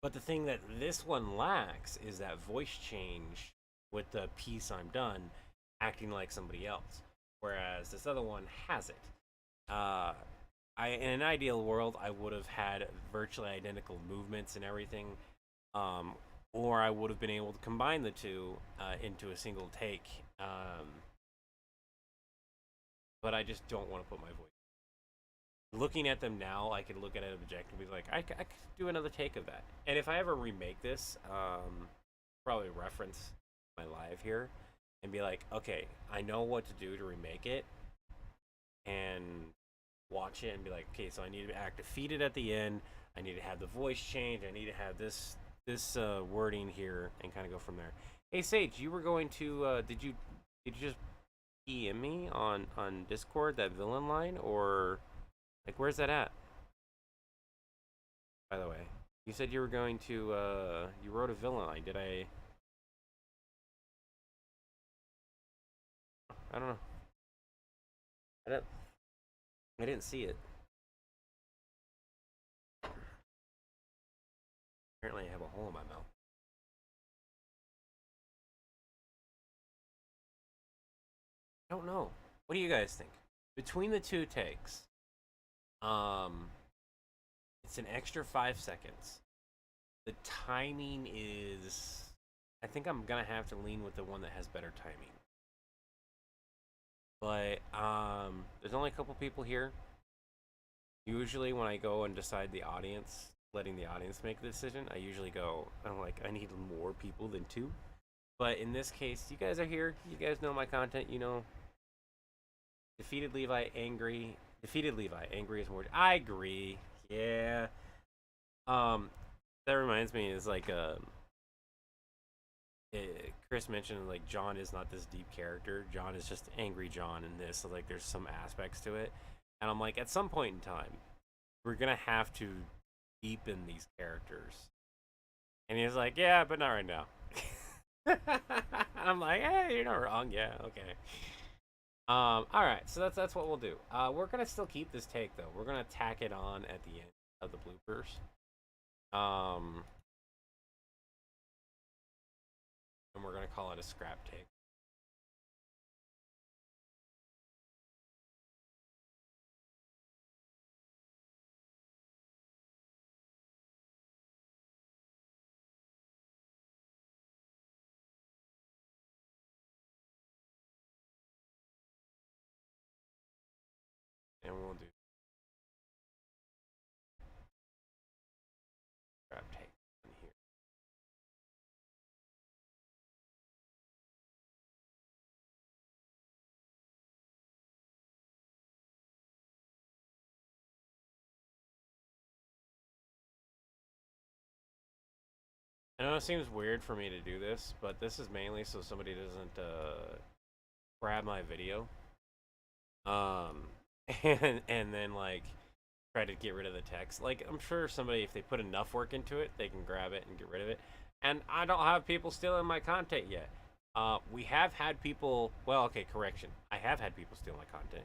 But the thing that this one lacks is that voice change with the piece I'm done, acting like somebody else. Whereas this other one has it. In an ideal world, I would have had virtually identical movements and everything. Or I would have been able to combine the two into a single take. But I just don't want to put my voice. Looking at them now, I could look at it objectively, like I could do another take of that. And if I ever remake this, probably reference my live here and be like, okay, I know what to do to remake it, and watch it and be like, okay, so I need to act defeated at the end. I need to have the voice change. I need to have this wording here, and kind of go from there. Hey Sage, you were going to did you just PM me on Discord, that villain line, or like where's that at? By the way, you said you were going to you wrote a villain line. Did I don't know. I didn't see it. Apparently I have a hole in my mouth. I don't know. What do you guys think? Between the two takes, it's an extra 5 seconds. The timing is, I think I'm gonna have to lean with the one that has better timing. But there's only a couple people here. Usually when I go and decide the audience, letting the audience make the decision, I'm like, I need more people than 2. But in this case, you guys are here. You guys know my content. You know, defeated Levi, angry. Defeated Levi, angry is more. I agree. Yeah. That reminds me, is like Chris mentioned, like, John is not this deep character. John is just angry John in this. So like, there's some aspects to it, and I'm like, at some point in time, we're gonna have to deepen these characters. And he's like, yeah, but not right now. I'm like, hey, you're not wrong. Yeah, okay. All right, so that's what we'll do. We're gonna still keep this take though. We're gonna tack it on at the end of the bloopers. And we're gonna call it a scrap take. And we'll do scrap take in here. I know it seems weird for me to do this, but this is mainly so somebody doesn't grab my video, and then like try to get rid of the text. Like, I'm sure somebody, if they put enough work into it, they can grab it and get rid of it. And I don't have people stealing my content yet. We have had people. Well, okay, correction. I have had people steal my content,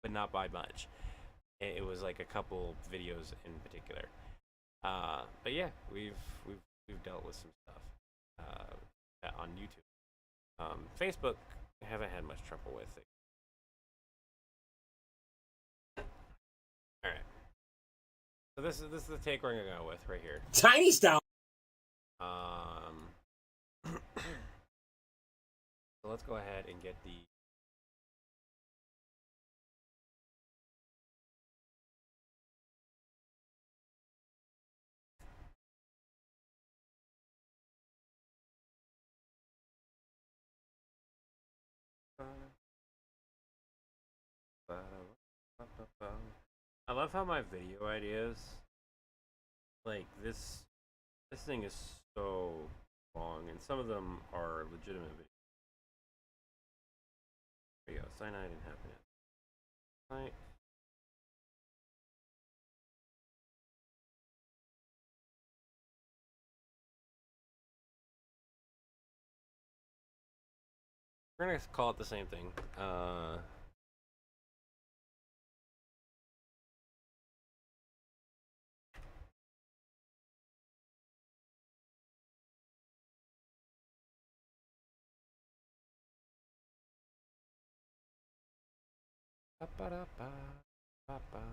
but not by much. It was like a couple videos in particular. But yeah, we've dealt with some stuff on YouTube. Facebook, I haven't had much trouble with it. All right. So this is the take we're gonna go with right here. Tiny style. So let's go ahead and get the. I love how my video ideas, like this thing is so long, and some of them are legitimate videos. There you go. Cyanide didn't happen yet. Right. We're gonna call it the same thing. Ba-ba-da-ba-ba-ba.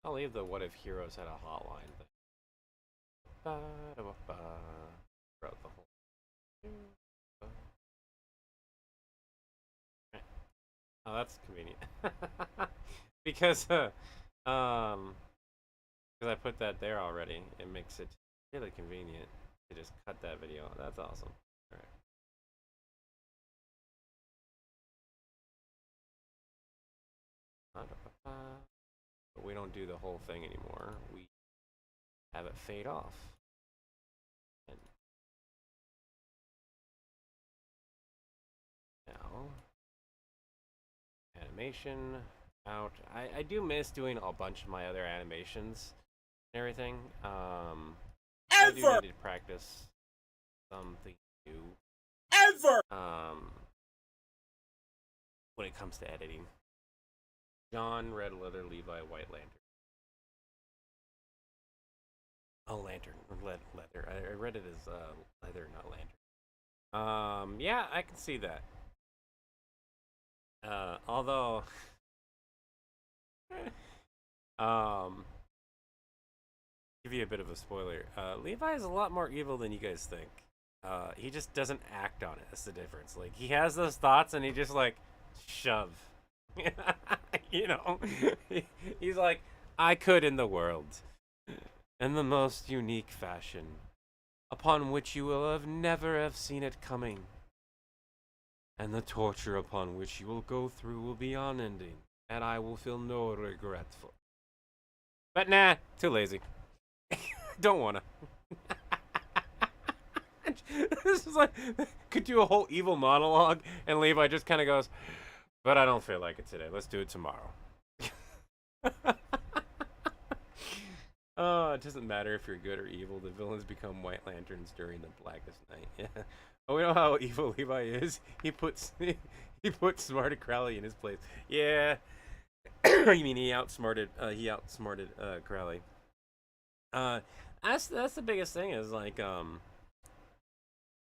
I'll leave the what if heroes had a hotline thing. Throughout the whole. Oh, that's convenient. because I put that there already. It makes it really convenient to just cut that video. That's awesome. All right. But we don't do the whole thing anymore. We have it fade off. And now, animation out. I do miss doing a bunch of my other animations and everything. I do need to practice something new. When it comes to editing. John, Red Leather, Levi, White Lantern. Oh, Lantern. Leather. I read it as leather, not lantern. Yeah, I can see that. Although, give you a bit of a spoiler. Levi is a lot more evil than you guys think. He just doesn't act on it. That's the difference. Like, he has those thoughts and he just, like, shove. You know? He's like, I could in the world. In the most unique fashion. Upon which you will never have seen it coming. And the torture upon which you will go through will be unending. And I will feel no regretful. But nah, too lazy. Don't wanna. This is like, could do a whole evil monologue, and Levi just kind of goes, but I don't feel like it today. Let's do it tomorrow. Oh, it doesn't matter if you're good or evil. The villains become White Lanterns during the Blackest Night. Yeah. Oh, we know how evil Levi is. He puts smarted Crowley in his place. Yeah. You mean he outsmarted Crowley. That's the biggest thing is like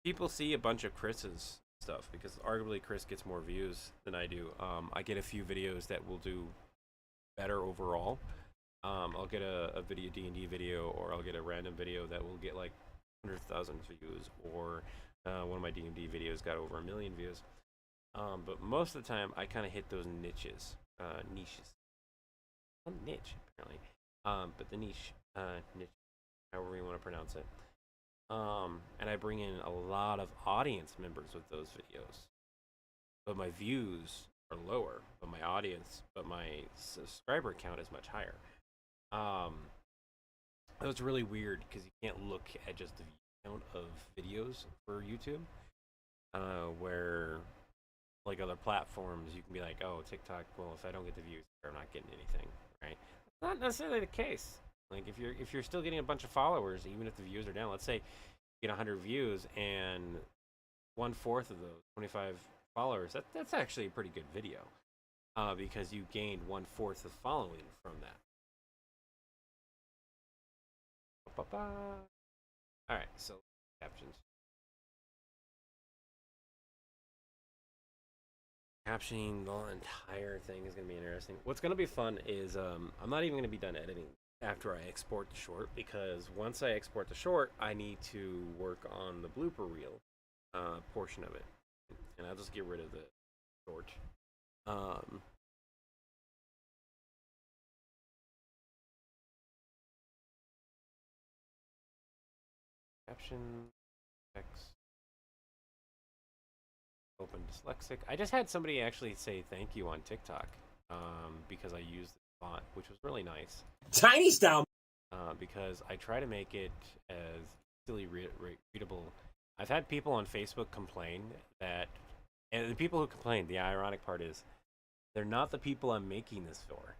people see a bunch of Chris's stuff because arguably Chris gets more views than I do. I get a few videos that will do better overall. I'll get a video D&D video, or I'll get a random video that will get like 100,000 views, or one of my D&D videos got over 1 million views. But most of the time, I kind of hit those niches. Not niche apparently, but the niche, however you want to pronounce it. And I bring in a lot of audience members with those videos, but my views are lower, but my subscriber count is much higher. That was really weird because you can't look at just the view count of videos for YouTube, where like other platforms you can be like, oh, TikTok, well, if I don't get the views, I'm not getting anything, right? It's not necessarily the case. Like if you're still getting a bunch of followers, even if the views are down, let's say you get 100 views and 1/4 of those 25 followers, that's actually a pretty good video, because you gained 1/4 of following from that. All right, so captions. Captioning the entire thing is going to be interesting. What's going to be fun is I'm not even going to be done editing after I export the short, because once I export the short, I need to work on the blooper reel portion of it, and I'll just get rid of the short. Caption text. Open dyslexic. I just had somebody actually say thank you on TikTok because I used the font, which was really nice. Tiny style. Because I try to make it as easily readable. I've had people on Facebook complain that, and the people who complain, the ironic part is, they're not the people I'm making this for.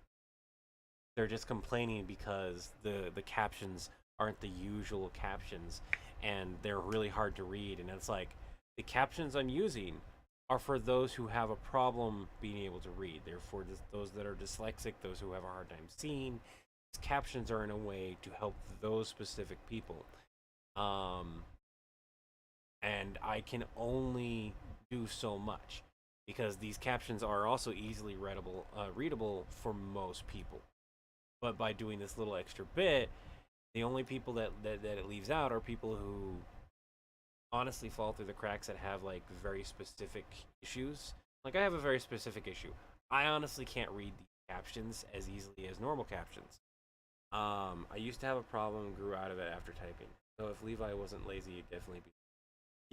They're just complaining because the captions aren't the usual captions, and they're really hard to read. And it's like, the captions I'm using are for those who have a problem being able to read. They're for those that are dyslexic, those who have a hard time seeing. These captions are in a way to help those specific people. And I can only do so much, because these captions are also easily readable for most people. But by doing this little extra bit, the only people that it leaves out are people who honestly fall through the cracks that have like very specific issues. Like I have a very specific issue. I honestly can't read the captions as easily as normal captions. I used to have a problem, grew out of it after typing. So if Levi wasn't lazy, he'd definitely be.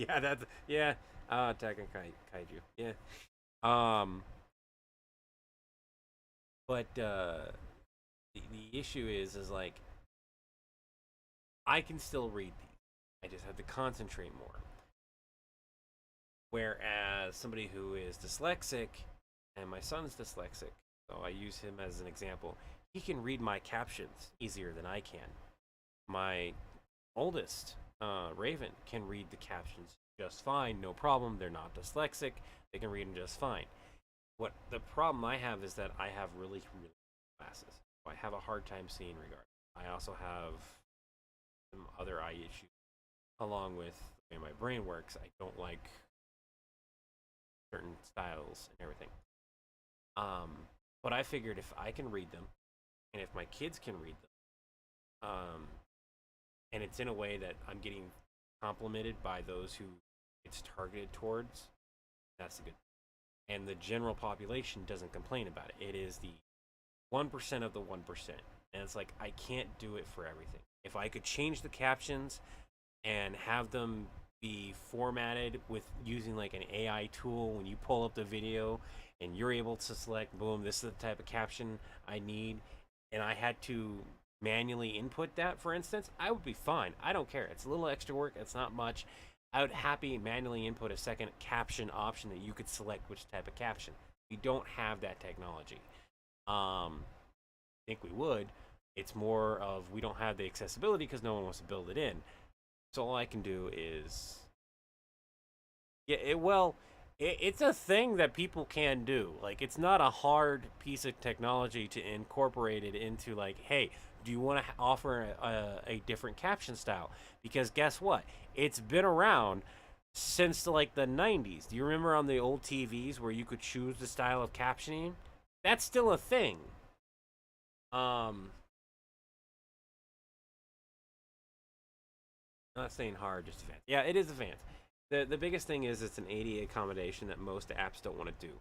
Yeah, that's yeah. Attack on Kaiju. Yeah. But the issue is like I can still read these. I just have to concentrate more. Whereas somebody who is dyslexic, and my son's dyslexic, so I use him as an example. He can read my captions easier than I can. My oldest, Raven, can read the captions just fine, no problem. They're not dyslexic. They can read them just fine. What the problem I have is that I have really glasses. I have a hard time seeing regardless. I also have some other eye issues along with the way my brain works. I don't like certain styles and everything. But I figured if I can read them, and if my kids can read them, and it's in a way that I'm getting complimented by those who it's targeted towards, that's a good thing. And the general population doesn't complain about it. It is the 1% of the 1%. And it's like, I can't do it for everything. If I could change the captions and have them be formatted with using like an AI tool, when you pull up the video and you're able to select, boom, this is the type of caption I need, and I had to manually input that, for instance, I would be fine. I don't care. It's a little extra work. It's not much. I would happy manually input a second caption option that you could select which type of caption. We don't have that technology. I think we would. It's more of we don't have the accessibility because no one wants to build it in. So all I can do is, it's a thing that people can do. Like, it's not a hard piece of technology to incorporate it into, like, hey, do you want to offer a different caption style? Because guess what? It's been around since like the 90s. Do you remember on the old TVs where you could choose the style of captioning? That's still a thing. Not saying hard, just advanced. Yeah, it is advanced. The biggest thing is it's an ADA accommodation that most apps don't want to do.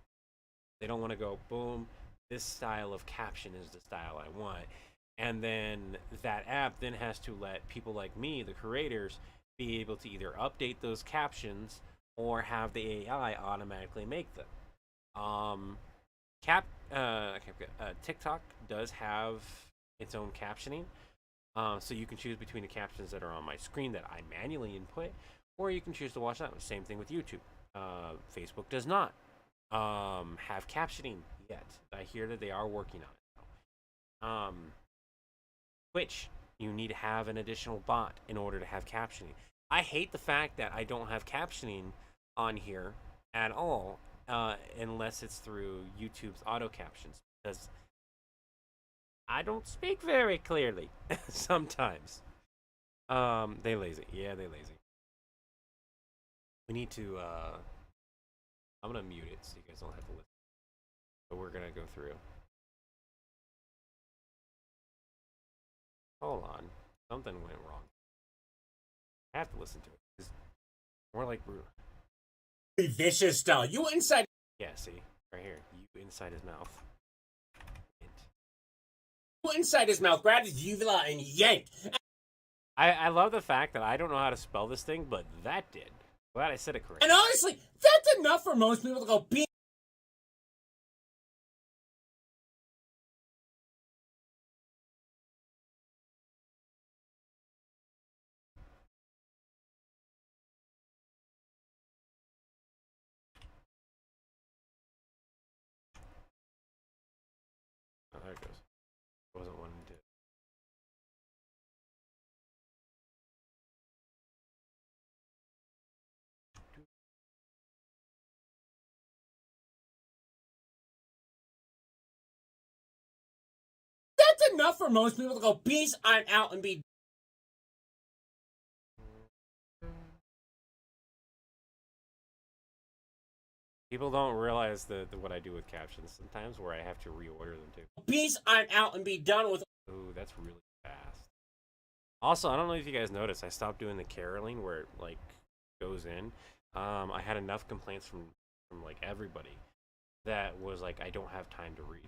They don't want to go, boom, this style of caption is the style I want. And then that app then has to let people like me, the creators, be able to either update those captions or have the AI automatically make them. TikTok does have its own captioning. So you can choose between the captions that are on my screen that I manually input, or you can choose to watch that. Same thing with YouTube. Facebook does not have captioning yet. I hear that they are working on it. Twitch, you need to have an additional bot in order to have captioning. I hate the fact that I don't have captioning on here at all, unless it's through YouTube's auto captions, because I don't speak very clearly sometimes. They lazy. Yeah, they lazy. We need to, I'm gonna mute it so you guys don't have to listen. But we're gonna go through. Hold on. Something went wrong. I have to listen to it. It's more like brutal. Vicious style. You inside. Yeah, see? Right here. You inside his mouth. Inside his mouth, grab his uvula and yank. I love the fact that I don't know how to spell this thing, but that did. Glad I said it correctly. And honestly, that's enough for most people to go, be. Oh, there it goes. Wasn't wanting to. That's enough for most people to go, peace, I'm out, and be. People don't realize the what I do with captions sometimes, where I have to reorder them too. Peace, I'm out, and be done with Ooh, that's really fast. Also, I don't know if you guys noticed, I stopped doing the caroling where it like goes in. I had enough complaints from like everybody that was like, I don't have time to read.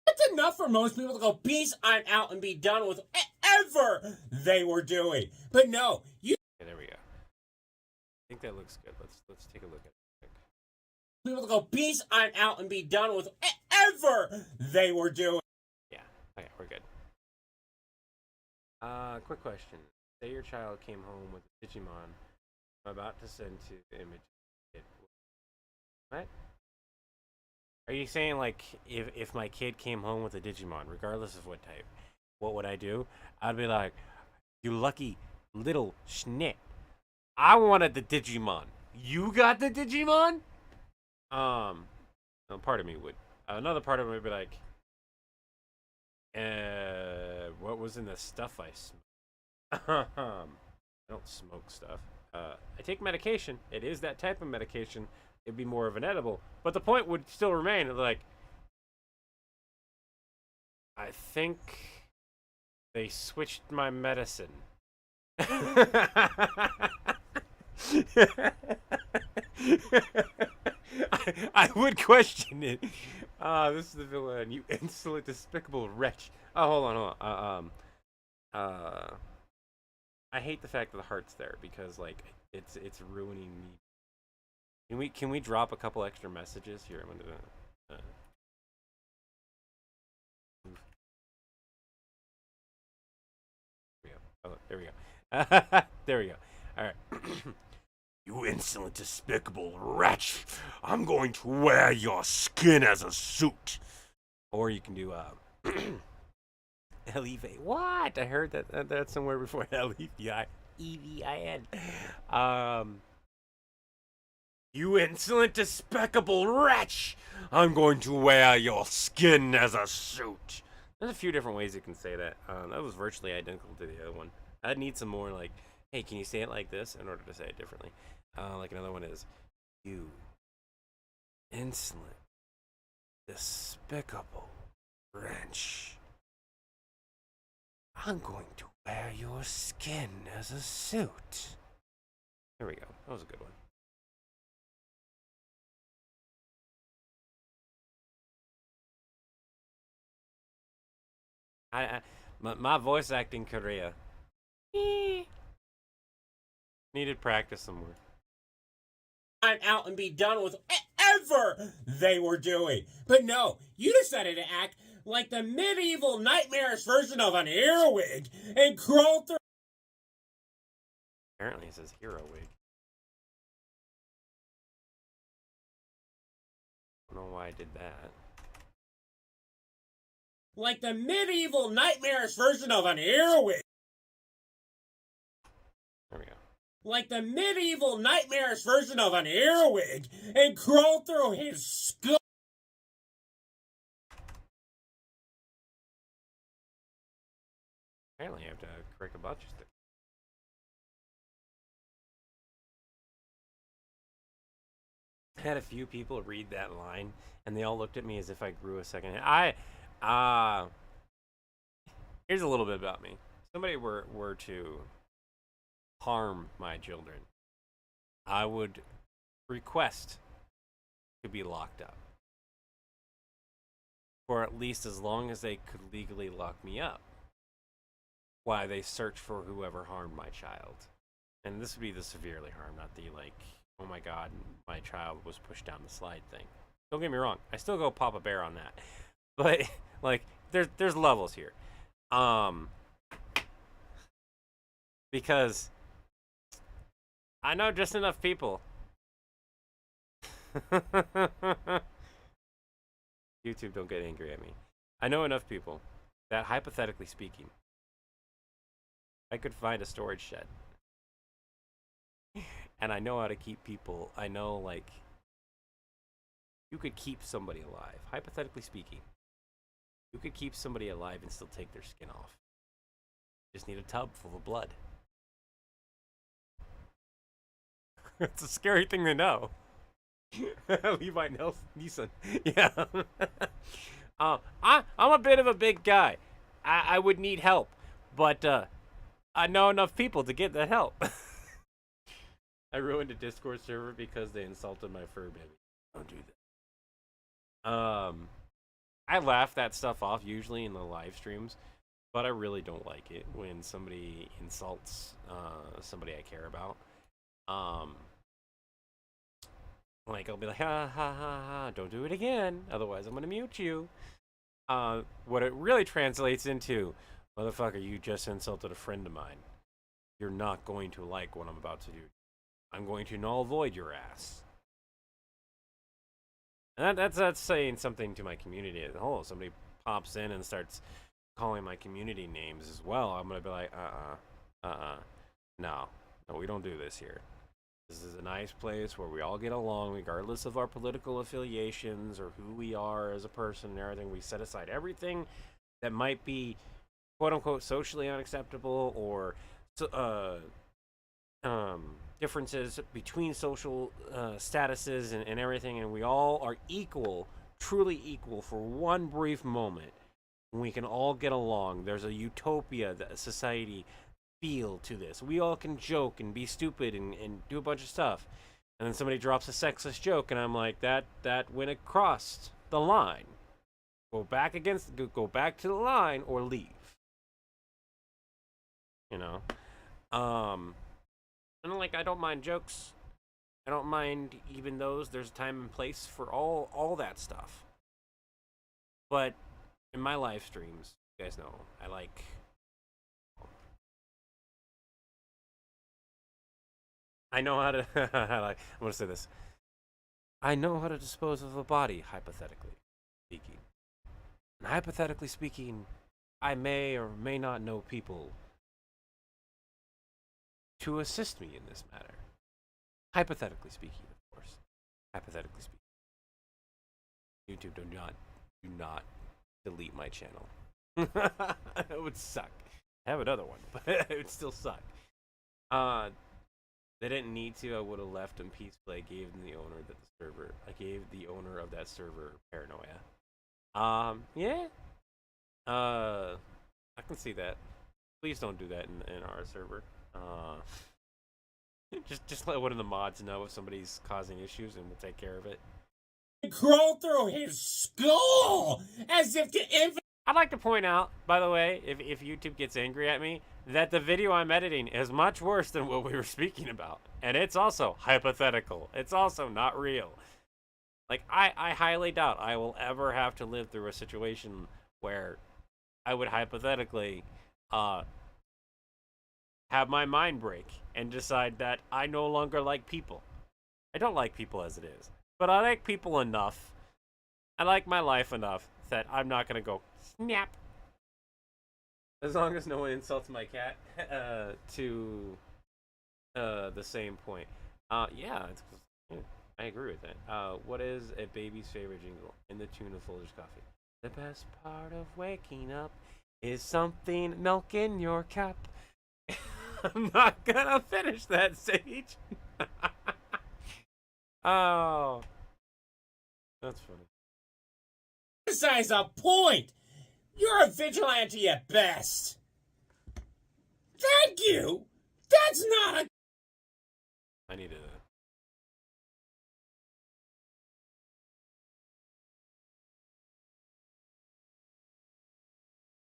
That's enough for most people to go, peace, I'm out, and be done with whatever they were doing. But no, you. Okay, there we go. I think that looks good. Let's take a look at it. People to go, peace, I'm out, and be done with whatever they were doing. Yeah. Okay, we're good. Quick question. Say your child came home with a Digimon. I'm about to send to the image. What? Are you saying like if my kid came home with a Digimon, regardless of what type, what would I do? I'd be like, you lucky little schnit. I wanted the Digimon. You got the Digimon? Part of me would. Another part of me would be like, what was in the stuff I smoked? I don't smoke stuff. I take medication. It is that type of medication. It'd be more of an edible. But the point would still remain, like, I think they switched my medicine. I would question it. This is the villain, you insolent, despicable wretch. Oh, hold on. I hate the fact that the heart's there because like it's ruining me. Can we drop a couple extra messages here? I'm gonna. There we go. There we go. All right. You insolent, despicable wretch! I'm going to wear your skin as a suit. Or you can do L-E-V. What? I heard that somewhere before. L-E-V-I-E-V-I-N. You insolent, despicable wretch! I'm going to wear your skin as a suit. There's a few different ways you can say that. That was virtually identical to the other one. I'd need some more like, hey, can you say it like this in order to say it differently? Like another one is, you insolent, despicable wretch. I'm going to wear your skin as a suit. There we go. That was a good one. My voice acting career needed practice somewhere. I'm out and be done with whatever they were doing. But no, you decided to act like the medieval nightmarish version of an earwig and crawl through. Apparently it says hero wig. I don't know why I did that. Like the medieval nightmarish version of an earwig. There we go. Like the medieval nightmarish version of an earwig and crawl through his skull. Apparently you have to correct a bunch of stuff. I had a few people read that line and they all looked at me as if I grew a second head. Here's a little bit about me. If somebody were to harm my children, I would request to be locked up. For at least as long as they could legally lock me up. While they search for whoever harmed my child. And this would be the severely harmed, not the like, oh my god, my child was pushed down the slide thing. Don't get me wrong, I still go pop a bear on that. But like there's levels here. Because I know just enough people. YouTube, don't get angry at me. I know enough people that, hypothetically speaking, I could find a storage shed. And I know how to keep people. I know, like, you could keep somebody alive. Hypothetically speaking, you could keep somebody alive and still take their skin off. Just need a tub full of blood. It's a scary thing to know. Levi Neeson. Yeah. I'm a bit of a big guy. I would need help, but I know enough people to get that help. I ruined a Discord server because they insulted my fur baby. Don't do that. I laugh that stuff off usually in the live streams, but I really don't like it when somebody insults somebody I care about. Like, I'll be like, ha ha ha ha, don't do it again, otherwise I'm gonna mute you. What it really translates into, motherfucker, you just insulted a friend of mine. You're not going to like what I'm about to do. I'm going to null void your ass. And that's saying something to my community as a whole. Somebody pops in and starts calling my community names as well. I'm gonna be like, no, we don't do this here. This is a nice place where we all get along, regardless of our political affiliations or who we are as a person and everything. We set aside everything that might be, quote unquote, socially unacceptable or differences between social statuses and everything, and we all are equal, truly equal for one brief moment. And we can all get along. There's a utopia that society feel to this. We all can joke and be stupid and do a bunch of stuff. And then somebody drops a sexist joke and I'm like, that went across the line. Go back to the line or leave. You know? And like, I don't mind jokes. I don't mind even those. There's a time and place for all that stuff. But in my live streams, you guys know, I like I know how to. I'm gonna say this. I know how to dispose of a body, hypothetically speaking. And hypothetically speaking, I may or may not know people to assist me in this matter. Hypothetically speaking, of course. Hypothetically speaking. YouTube, do not delete my channel. It would suck. I have another one, but it would still suck. They didn't need to. I would have left them peacefully. I gave the owner of that server paranoia. Yeah. I can see that. Please don't do that in our server. Just let one of the mods know if somebody's causing issues, and we'll take care of it. Crawl through his skull as if to I'd like to point out, by the way, if YouTube gets angry at me, that the video I'm editing is much worse than what we were speaking about. And it's also hypothetical. It's also not real. Like, I highly doubt I will ever have to live through a situation where I would hypothetically have my mind break and decide that I no longer like people. I don't like people as it is. But I like people enough. I like my life enough that I'm not going to go snap. As long as no one insults my cat to the same point. Yeah, I agree with that. What is a baby's favorite jingle? In the tune of Folgers Coffee. The best part of waking up is something milk in your cup. I'm not gonna finish that, Sage. Oh. That's funny. Emphasize a point. You're a vigilante at best. Thank you. That's not a. I need to.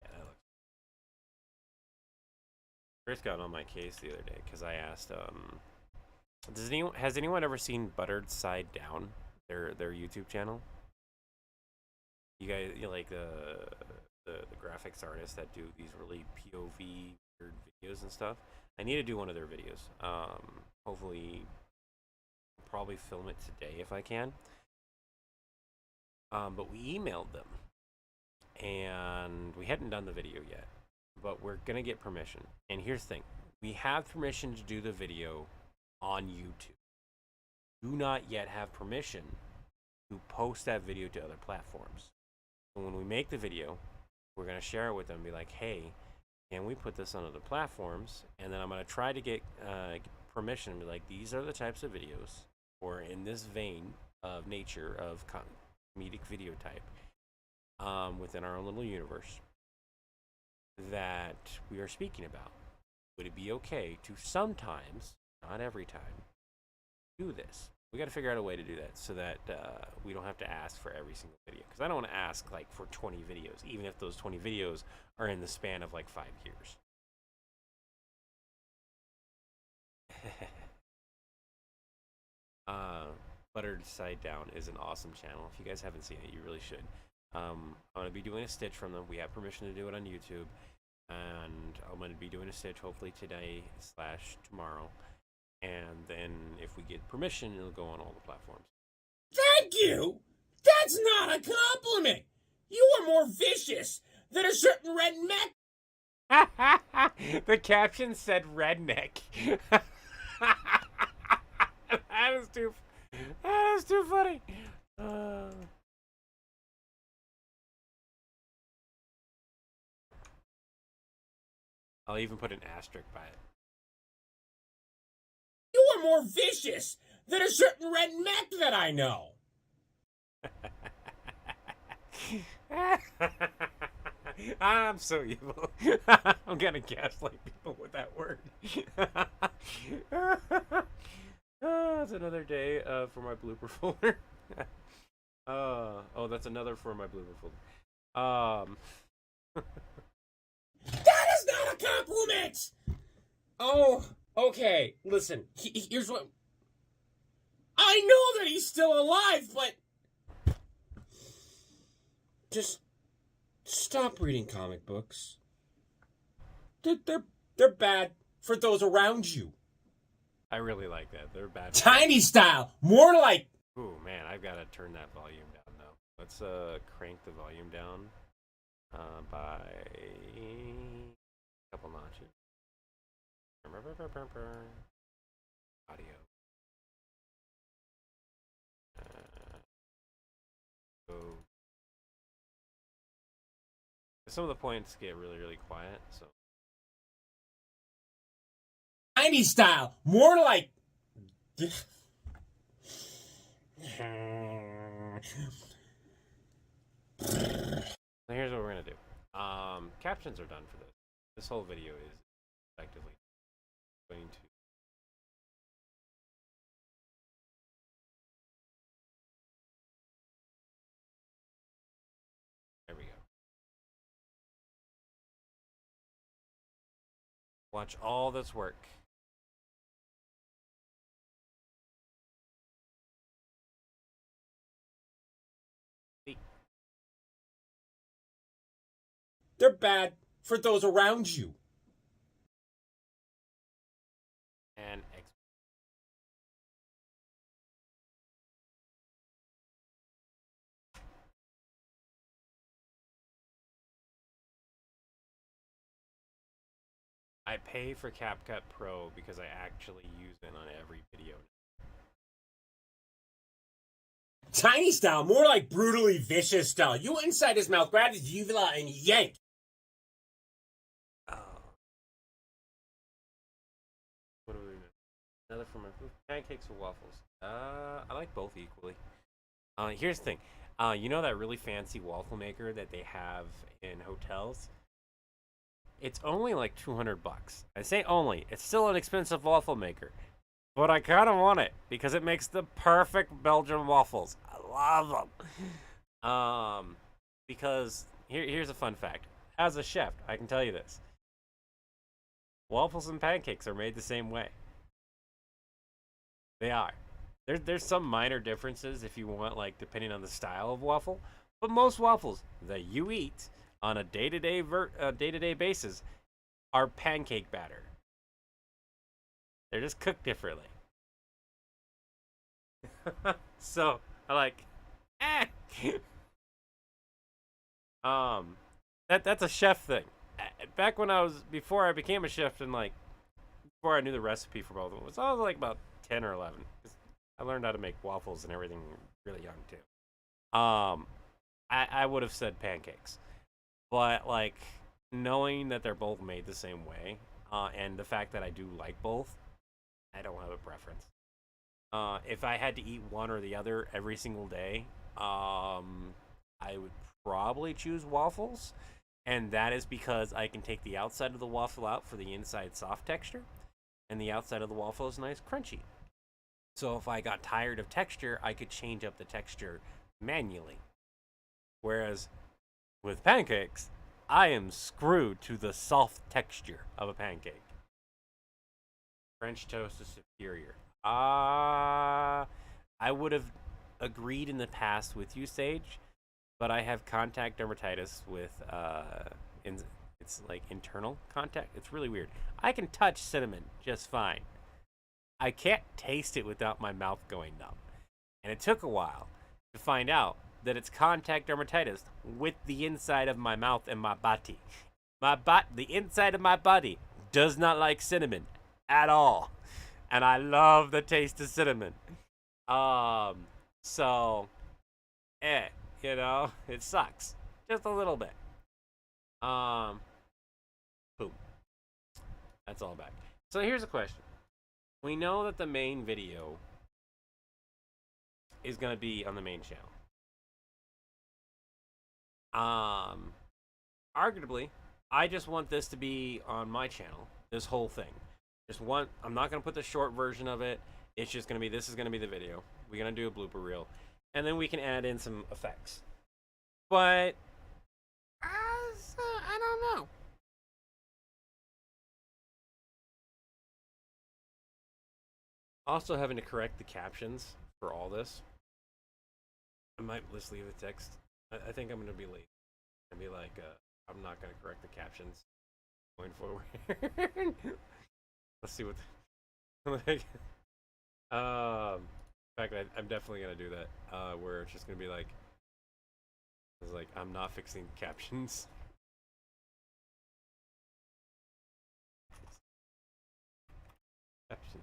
Yeah, that looks. Chris got on my case the other day because I asked, has anyone ever seen Buttered Side Down? Their YouTube channel. You guys, like the graphics artists that do these really POV weird videos and stuff. I need to do one of their videos. Hopefully, I'll probably film it today if I can. But we emailed them, and we hadn't done the video yet. But we're gonna get permission. And here's the thing: we have permission to do the video on YouTube. Do not yet have permission to post that video to other platforms. So when we make the video, we're going to share it with them and be like, hey, can we put this on other platforms? And then I'm going to try to get permission to be like, these are the types of videos, or in this vein of nature of comedic video type, within our own little universe, that we are speaking about. Would it be okay to sometimes, not every time, do this? We got to figure out a way to do that so that we don't have to ask for every single video. Because I don't want to ask like for 20 videos, even if those 20 videos are in the span of like 5 years. Buttered Side Down is an awesome channel. If you guys haven't seen it, you really should. I'm going to be doing a stitch from them. We have permission to do it on YouTube. And I'm going to be doing a stitch hopefully today/tomorrow. And then if we get permission, it'll go on all the platforms. Thank you! That's not a compliment! You are more vicious than a certain redneck. The caption said redneck. That is too funny. I'll even put an asterisk by it. You are more vicious than a certain redneck that I know. I'm so evil. I'm gonna gaslight people with that word. That's another day for my blooper folder. Oh, that's another for my blooper folder. That is not a compliment! Oh, okay, listen, here's what... I know that he's still alive, but... Just stop reading comic books. They're bad for those around you. I really like that. They're bad. Tiny style, more like... Ooh, man, I've got to turn that volume down, though. Let's crank the volume down by a couple notches. Audio. So some of the points get really, really quiet, so. Tiny style, more like... So here's what we're gonna do. Captions are done for this. This whole video is effectively going to... There we go. Watch all this work. They're bad for those around you. And I pay for CapCut Pro because I actually use it on every video. Tiny style, more like brutally vicious style. You went inside his mouth, grabbed his uvula, and yanked. What do we do? Another for my pancakes or waffles? I like both equally. Here's the thing. You know that really fancy waffle maker that they have in hotels? It's only like $200. I say only. It's still an expensive waffle maker. But I kind of want it because it makes the perfect Belgian waffles. I love them. Because here's a fun fact. As a chef, I can tell you this. Waffles and pancakes are made the same way. They are. There's some minor differences if you want, like, depending on the style of waffle. But most waffles that you eat on a day-to-day basis are pancake batter. They're just cooked differently. So I like, that's a chef thing. Back when before I became a chef and like before I knew the recipe for both of them, I was like about 10 or 11. I learned how to make waffles and everything really young too. I would have said pancakes, but like knowing that they're both made the same way, and the fact that I do like both, I don't have a preference. If I had to eat one or the other every single day, I would probably choose waffles. And that is because I can take the outside of the waffle out for the inside soft texture, and the outside of the waffle is nice crunchy. So if I got tired of texture, I could change up the texture manually. Whereas with pancakes, I am screwed to the soft texture of a pancake. French toast is superior. I would have agreed in the past with you, Sage, but I have contact dermatitis with it's like internal contact. It's really weird. I can touch cinnamon just fine. I can't taste it without my mouth going numb. And it took a while to find out that it's contact dermatitis with the inside of my mouth and my body. The inside of my body does not like cinnamon at all. And I love the taste of cinnamon. So, you know, it sucks. Just a little bit. Boom. That's all back. So here's a question. We know that the main video is going to be on the main channel. Arguably, I just want this to be on my channel. This whole thing. I'm not going to put the short version of it. It's just going to be, this is going to be the video. We're going to do a blooper reel. And then we can add in some effects. But, I don't know. Also having to correct the captions for all this. I might just leave the text. I think I'm going to be late. And be like, I'm not going to correct the captions going forward. Let's see what. In fact, I'm definitely gonna do that. Where it's just gonna be like, it's like I'm not fixing captions. Captions.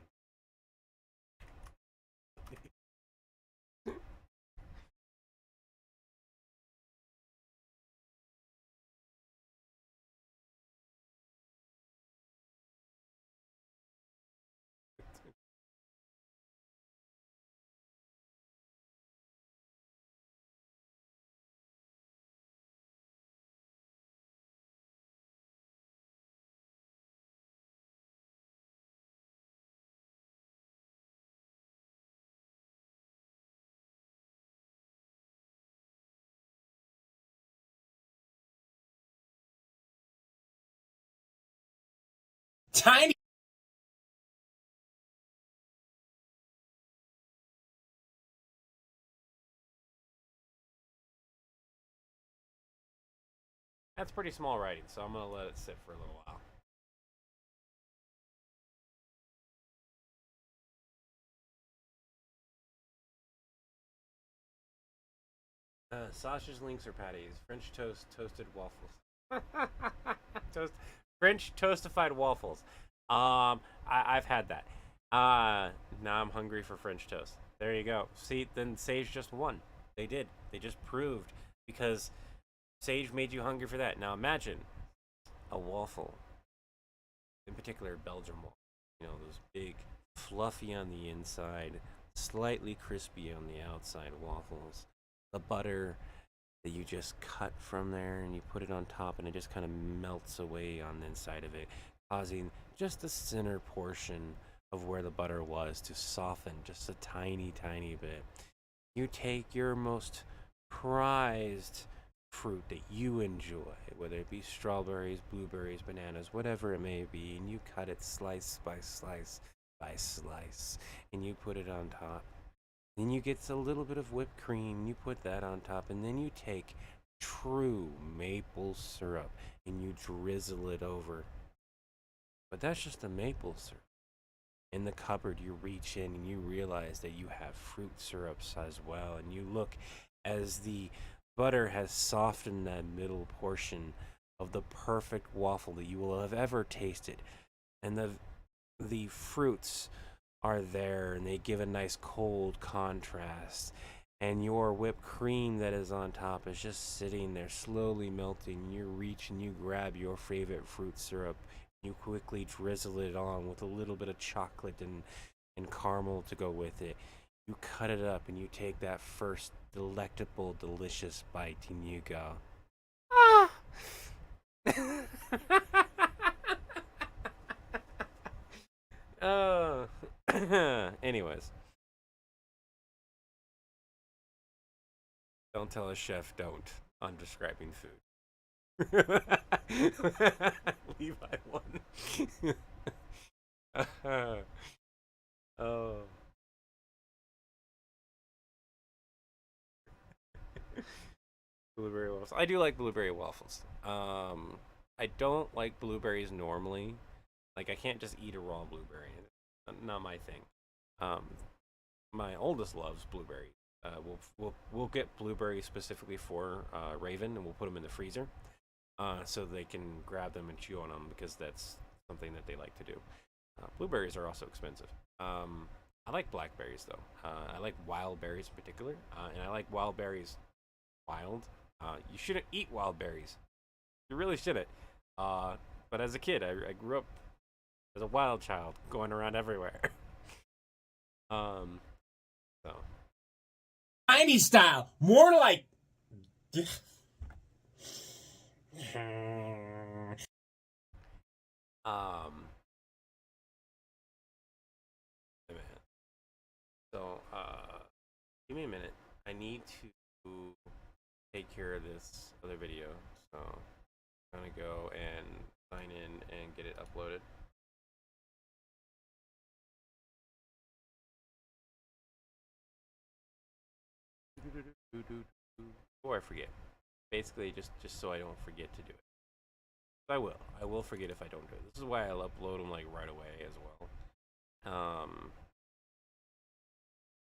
Tiny. That's pretty small writing, so I'm gonna let it sit for a little while. Sausage links or patties, French toast, toasted waffles. French toastified waffles. I've had that. Now I'm hungry for French toast. There you go. See, then Sage just won. They did. They just proved, because Sage made you hungry for that. Now imagine a waffle, in particular Belgian waffle. You know, those big, fluffy on the inside, slightly crispy on the outside waffles. The butter that you just cut from there and you put it on top, and it just kind of melts away on the inside of it, causing just the center portion of where the butter was to soften just a tiny bit. You take your most prized fruit that you enjoy, whether it be strawberries, blueberries, bananas, whatever it may be, and you cut it slice by slice by slice, and you put it on top. Then you get a little bit of whipped cream, you put that on top, and then you take true maple syrup and you drizzle it over. But that's just the maple syrup. In the cupboard, you reach in and you realize that you have fruit syrups as well, and you look as the butter has softened that middle portion of the perfect waffle that you will have ever tasted, and the fruits are there and they give a nice cold contrast, and your whipped cream that is on top is just sitting there slowly melting. You reach and you grab your favorite fruit syrup, You quickly drizzle it on with a little bit of chocolate and caramel to go with it. You cut it up and you take that first delectable, delicious bite and you go, ah! Anyways. Don't tell a chef don't on describing food. Levi won. Oh. Blueberry waffles. I do like blueberry waffles. I don't like blueberries normally. Like, I can't just eat a raw blueberry. Not my thing. My oldest loves blueberries. We'll get blueberries specifically for Raven, and we'll put them in the freezer, so they can grab them and chew on them because that's something that they like to do. Blueberries are also expensive. I like blackberries though. I like wild berries in particular, and I like wild berries wild. You shouldn't eat wild berries. You really shouldn't. But as a kid, I grew up as a wild child, going around everywhere. So. Tiny style, more like. So, give me a minute. I need to take care of this other video. So, I'm gonna go and sign in and get it uploaded. Before I forget. Basically, just so I don't forget to do it. I will. I will forget if I don't do it. This is why I'll upload them like right away as well.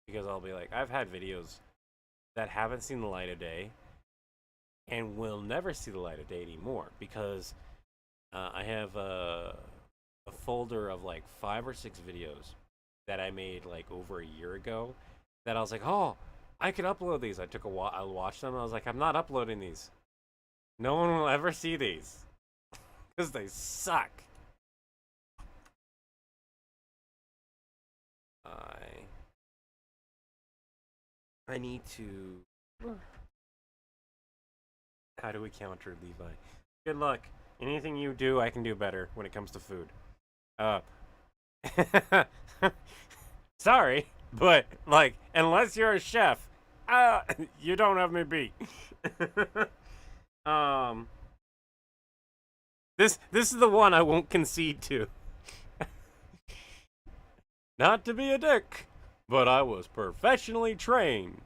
Because I'll be like, I've had videos that haven't seen the light of day and will never see the light of day anymore because I have a folder of like 5 or 6 videos that I made like over a year ago that I was like, oh, I could upload these. I watched them. I was like, I'm not uploading these. No one will ever see these because they suck. I need to. How do we counter Levi? Good luck. Anything you do, I can do better when it comes to food. Sorry, but like, unless you're a chef, you don't have me beat. This is the one I won't concede to. Not to be a dick, but I was professionally trained.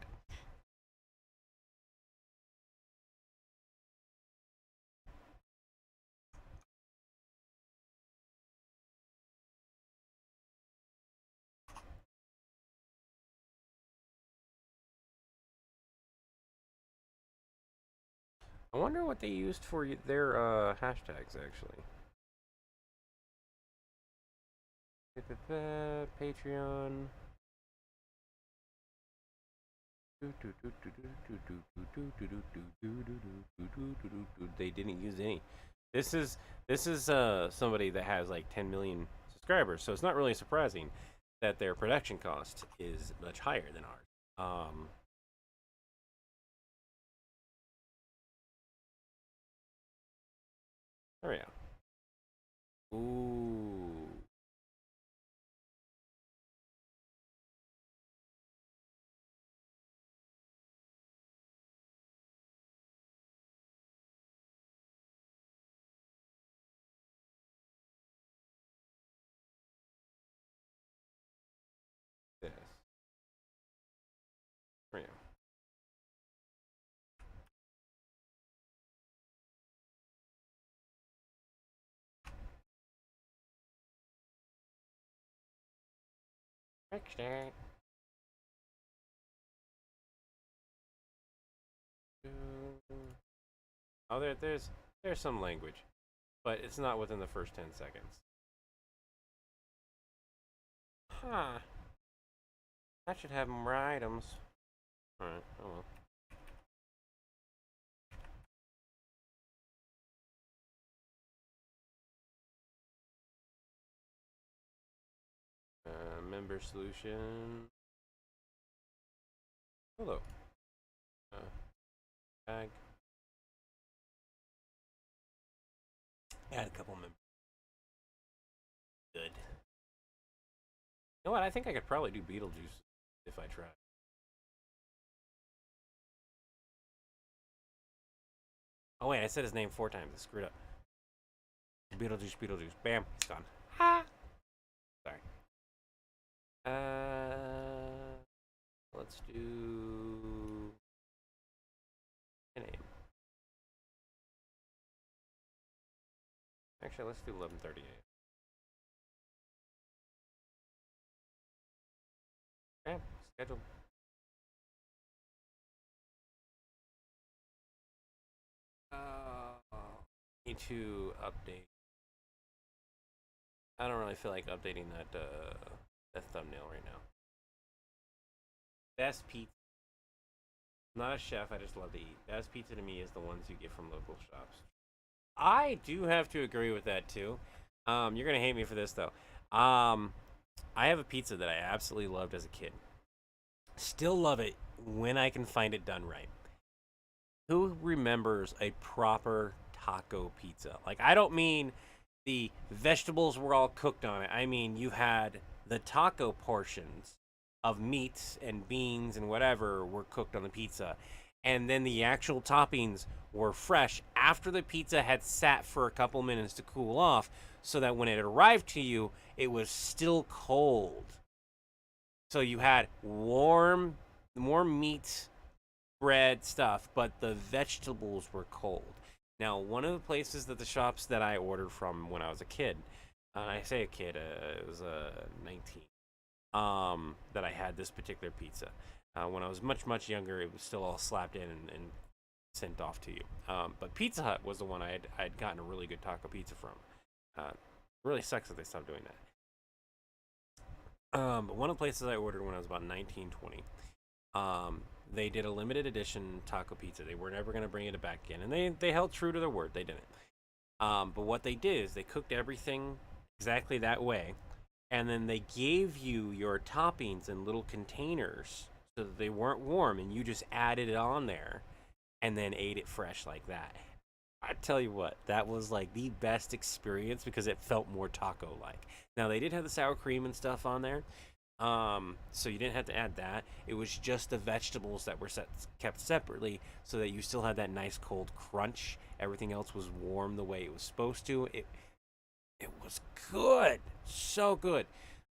I wonder what they used for their hashtags, actually. Patreon. They didn't use any. This is somebody that has like 10 million subscribers, so it's not really surprising that their production cost is much higher than ours. There we go. Ooh. This. There we go. Fixed it. Oh, there's some language, but it's not within the first 10 seconds. Huh. That should have more items. Alright, oh well. member solution. Hello. Tag. Add a couple members. Good. You know what? I think I could probably do Beetlejuice if I tried. Oh wait, I said his name 4 times. I screwed up. Beetlejuice, Beetlejuice. Bam, he's gone. Ha! Sorry. Let's do a name. Actually, let's do 11:38. Okay, schedule. Need to update. I don't really feel like updating that thumbnail right now. Best pizza. I'm not a chef, I just love to eat. Best pizza to me is the ones you get from local shops. I do have to agree with that too. You're gonna hate me for this though. I have a pizza that I absolutely loved as a kid. Still love it when I can find it done right. Who remembers a proper taco pizza? Like, I don't mean the vegetables were all cooked on it. I mean, you had the taco portions of meats and beans and whatever were cooked on the pizza. And then the actual toppings were fresh after the pizza had sat for a couple minutes to cool off, so that when it arrived to you, it was still cold. So you had warm meat, bread, stuff, but the vegetables were cold. Now, one of the places that the shops that I ordered from when I was a kid, I say a kid, it was 19, that I had this particular pizza. When I was much younger, it was still all slapped in and sent off to you. But Pizza Hut was the one I'd gotten a really good taco pizza from. Really sucks that they stopped doing that. But one of the places I ordered when I was about 19, 20, they did a limited edition taco pizza. They were never going to bring it back in, and they held true to their word. They didn't. But what they did is they cooked everything exactly that way, and then they gave you your toppings in little containers so that they weren't warm, and you just added it on there and then ate it fresh like that. I tell you what, that was like the best experience because it felt more taco-like. Now, they did have the sour cream and stuff on there, so you didn't have to add that. It was just the vegetables that were kept separately so that you still had that nice cold crunch. Everything else was warm the way it was supposed to. It was good, so good.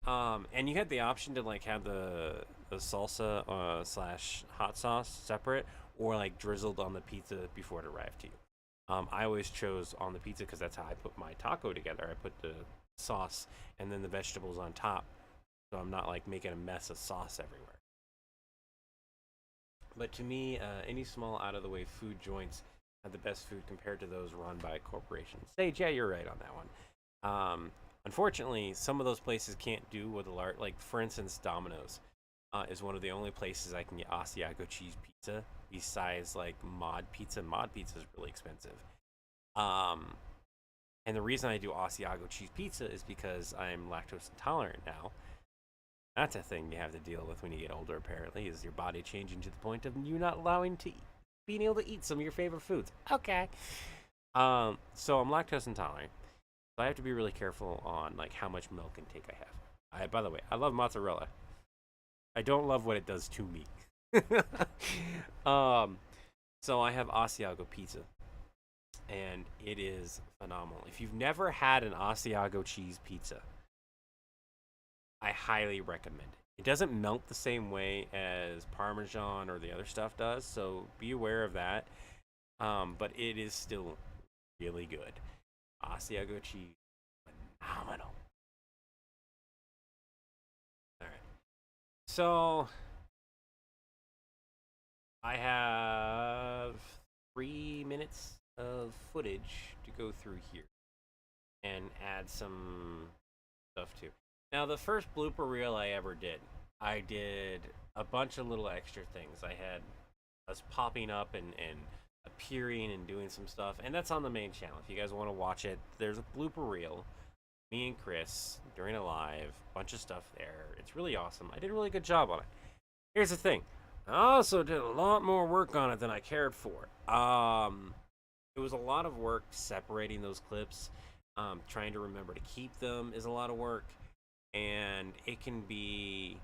And you had the option to like have the salsa slash hot sauce separate, or like drizzled on the pizza before it arrived to you. I always chose on the pizza because that's how I put my taco together. I put the sauce and then the vegetables on top, so I'm not like making a mess of sauce everywhere. But to me, any small out of the way food joints have the best food compared to those run by corporations. Sage, yeah, you're right on that one. Unfortunately, some of those places can't do what like for instance, Domino's is one of the only places I can get Asiago cheese pizza besides like Mod Pizza. Mod Pizza is really expensive. And the reason I do Asiago cheese pizza is because I'm lactose intolerant now. That's a thing you have to deal with when you get older, apparently, is your body changing to the point of you not allowing to being able to eat some of your favorite foods. Okay. So I'm lactose intolerant. So I have to be really careful on like how much milk intake I have. By the way, I love mozzarella. I don't love what it does to me. So I have Asiago pizza, and it is phenomenal. If you've never had an Asiago cheese pizza, I highly recommend it. It doesn't melt the same way as Parmesan or the other stuff does, so be aware of that. But it is still really good. Asiago cheese, phenomenal. All right. So I have 3 minutes of footage to go through here and add some stuff too. Now, the first blooper reel I ever did, I did a bunch of little extra things. I had us popping up and appearing and doing some stuff, and that's on the main channel. If you guys want to watch it, there's a blooper reel, Me and Chris during a live, bunch of stuff there. It's really awesome. I did a really good job on it. Here's the thing. I also did a lot more work on it than I cared for. It was a lot of work separating those clips. Trying to remember to keep them is a lot of work, and it can be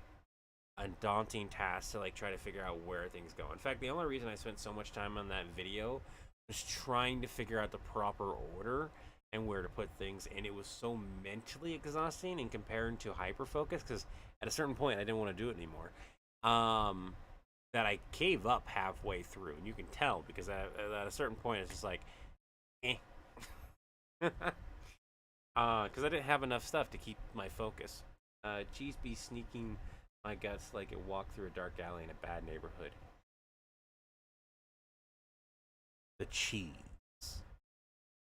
a daunting task to like try to figure out where things go. In fact, the only reason I spent so much time on that video was trying to figure out the proper order and where to put things, and it was so mentally exhausting in comparing to hyperfocus, because at a certain point I didn't want to do it anymore. That I gave up halfway through, and you can tell because at a certain point it's just like, eh. Because I didn't have enough stuff to keep my focus. Cheese be sneaking my guts like it walked through a dark alley in a bad neighborhood. The cheese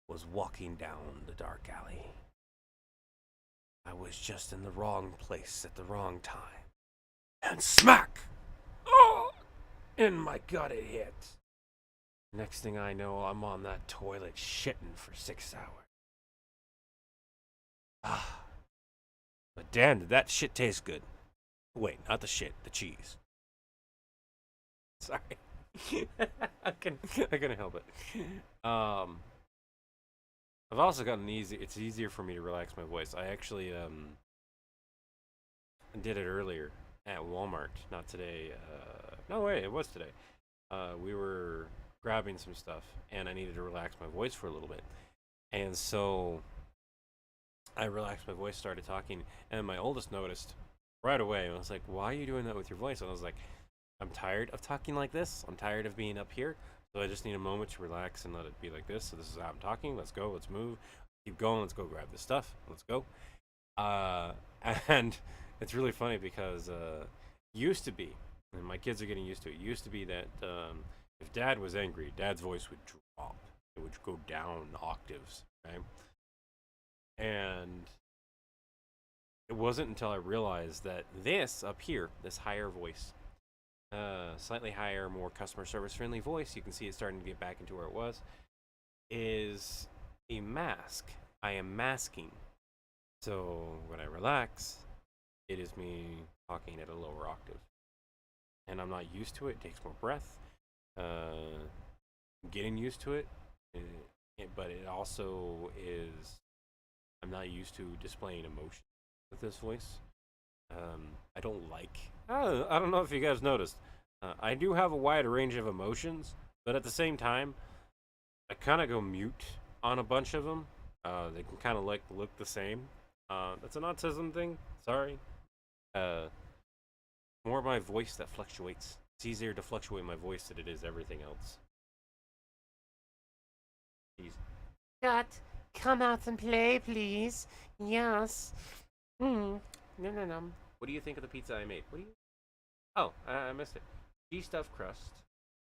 was walking down the dark alley. I was just in the wrong place at the wrong time. And smack! Oh! In my gut it hit. Next thing I know, I'm on that toilet shitting for 6 hours. But damn, did that shit taste good. Wait, not the shit, the cheese. Sorry. I couldn't help it. I've also gotten it's easier for me to relax my voice. I actually did it earlier at Walmart, not today. No way, it was today. We were grabbing some stuff and I needed to relax my voice for a little bit. And so I relaxed my voice, started talking, and my oldest noticed right away. I was like, why are you doing that with your voice? And I was like, I'm tired of talking like this. I'm tired of being up here. So I just need a moment to relax and let it be like this. So this is how I'm talking. Let's go. Let's move. Keep going. Let's go grab this stuff. Let's go. And it's really funny because used to be, and my kids are getting used to it, used to be that if Dad was angry, Dad's voice would drop. It would go down octaves, right? And it wasn't until I realized that this up here, this higher voice, slightly higher, more customer service friendly voice, you can see it starting to get back into where it was, is a mask. I am masking. So when I relax, it is me talking at a lower octave. And I'm not used to it. It takes more breath. Getting used to it, but it also is, I'm not used to displaying emotion with this voice. I don't like, I don't know if you guys noticed, I do have a wide range of emotions, but at the same time, I kind of go mute on a bunch of them. They can kind of like look the same. That's an autism thing. Sorry. More my voice that fluctuates. It's easier to fluctuate my voice than it is everything else. Jeez. Dad, come out and play, please. Yes. No. What do you think of the pizza I made? What do you? Oh, I missed it. Cheese stuffed crust,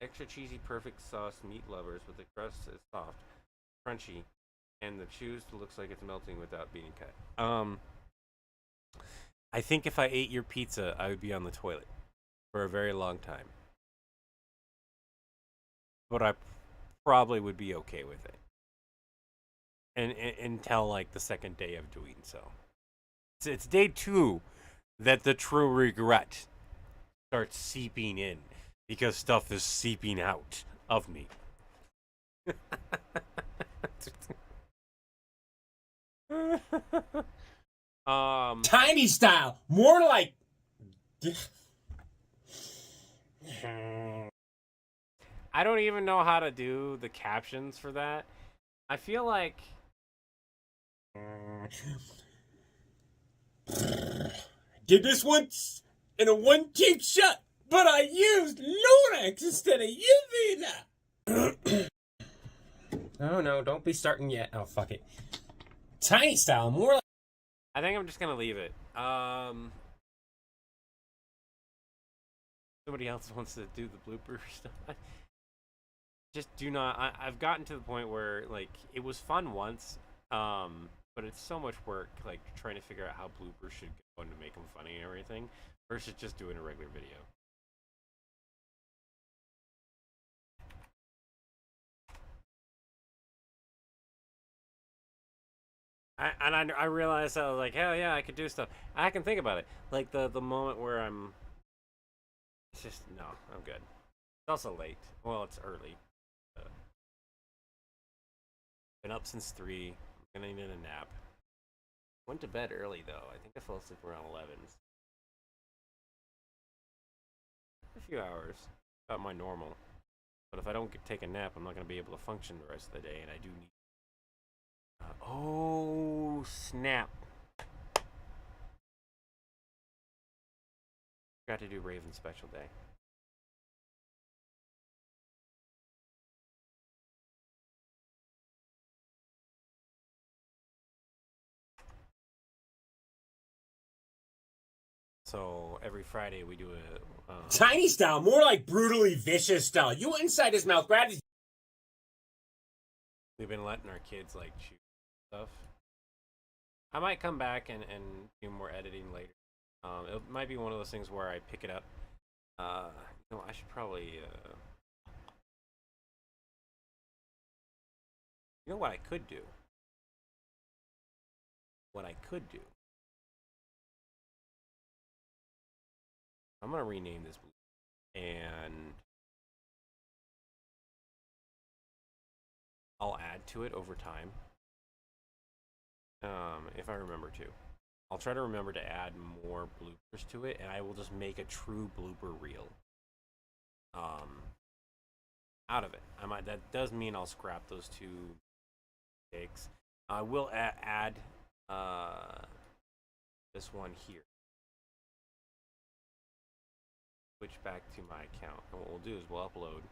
extra cheesy, perfect sauce. Meat lovers, but the crust is soft, crunchy, and the cheese looks like it's melting without being cut. I think if I ate your pizza, I would be on the toilet for a very long time, but I probably would be okay with it, and until like the second day of doing so. It's day 2 that the true regret starts seeping in because stuff is seeping out of me. Tiny style, more like. I don't even know how to do the captions for that. I feel like Did this once in a one cheap shot, but I used Lurex instead of UV. Oh no, don't be starting yet. Oh, fuck it. Tiny style, more like. I think I'm just gonna leave it. Somebody else wants to do the blooper stuff. Just do not. I've gotten to the point where like it was fun once, but it's so much work like trying to figure out how bloopers should go and to make them funny and everything versus just doing a regular video. I realized I was like, hell yeah, I could do stuff. I can think about it. Like the moment where it's just no, I'm good. It's also late. Well, it's early. Been up since 3. I'm gonna need a nap. Went to bed early though. I think I fell asleep around 11. A few hours, about my normal. But if I don't take a nap, I'm not gonna be able to function the rest of the day, and I do need. Oh snap! Got to do Raven Special Day. So every Friday we do a Tiny style, more like brutally vicious style. You inside his mouth, Brad. We've been letting our kids like shoot stuff. I might come back and do more editing later. It might be one of those things where I pick it up. You know, I should probably. You know what I could do? What I could do. I'm gonna rename this and I'll add to it over time. If I remember to. I'll try to remember to add more bloopers to it, and I will just make a true blooper reel. Out of it. That does mean I'll scrap those 2 takes. I will add this one here. Switch back to my account, and what we'll do is we'll upload.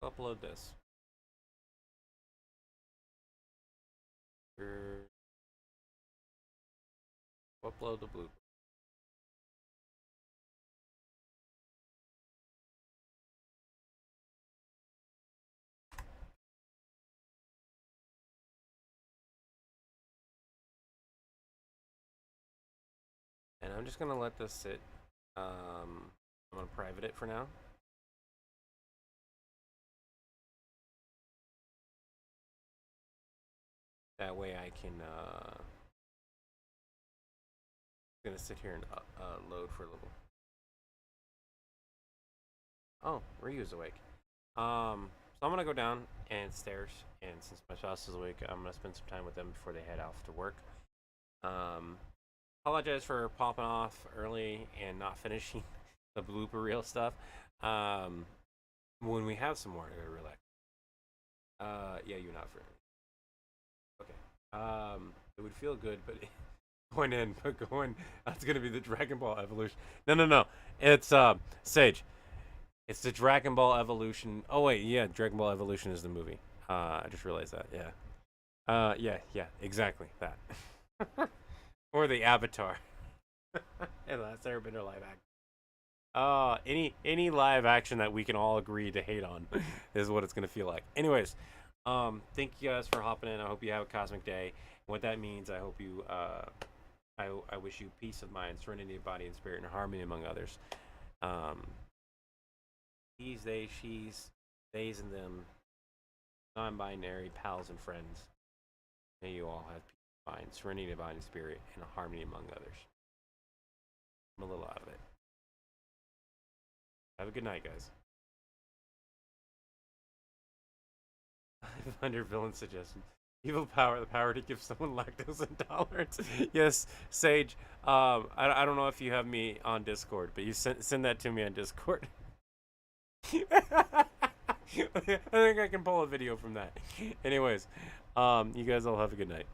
Upload this. Upload the blooper. And I'm just gonna let this sit. I'm gonna private it for now. That way I can gonna sit here and load for a little. Oh, Ryu's awake. So I'm gonna go downstairs, and since my spouse is awake, I'm gonna spend some time with them before they head off to work. Apologize for popping off early and not finishing the blooper reel stuff. When we have some more to relax. Yeah, you're not for. Okay. It would feel good, but that's gonna be the Dragon Ball Evolution. No. It's Sage. It's the Dragon Ball Evolution. Oh wait, yeah, Dragon Ball Evolution is the movie. I just realized that. Yeah. Yeah, exactly that. Or the Avatar. And last Airbender live action. Any live action that we can all agree to hate on is what it's gonna feel like. Anyways, thank you guys for hopping in. I hope you have a cosmic day. What that means, I hope you I wish you peace of mind, serenity of body and spirit, and harmony among others. He's, they, she's, theys and them, non-binary pals and friends. May you all have peace of mind, serenity of body and spirit, and harmony among others. I'm a little out of it. Have a good night, guys. 500 villain suggestion. Evil power, the power to give someone lactose intolerance. Yes, Sage. I don't know if you have me on Discord, but you send that to me on Discord. I think I can pull a video from that. Anyways, you guys all have a good night.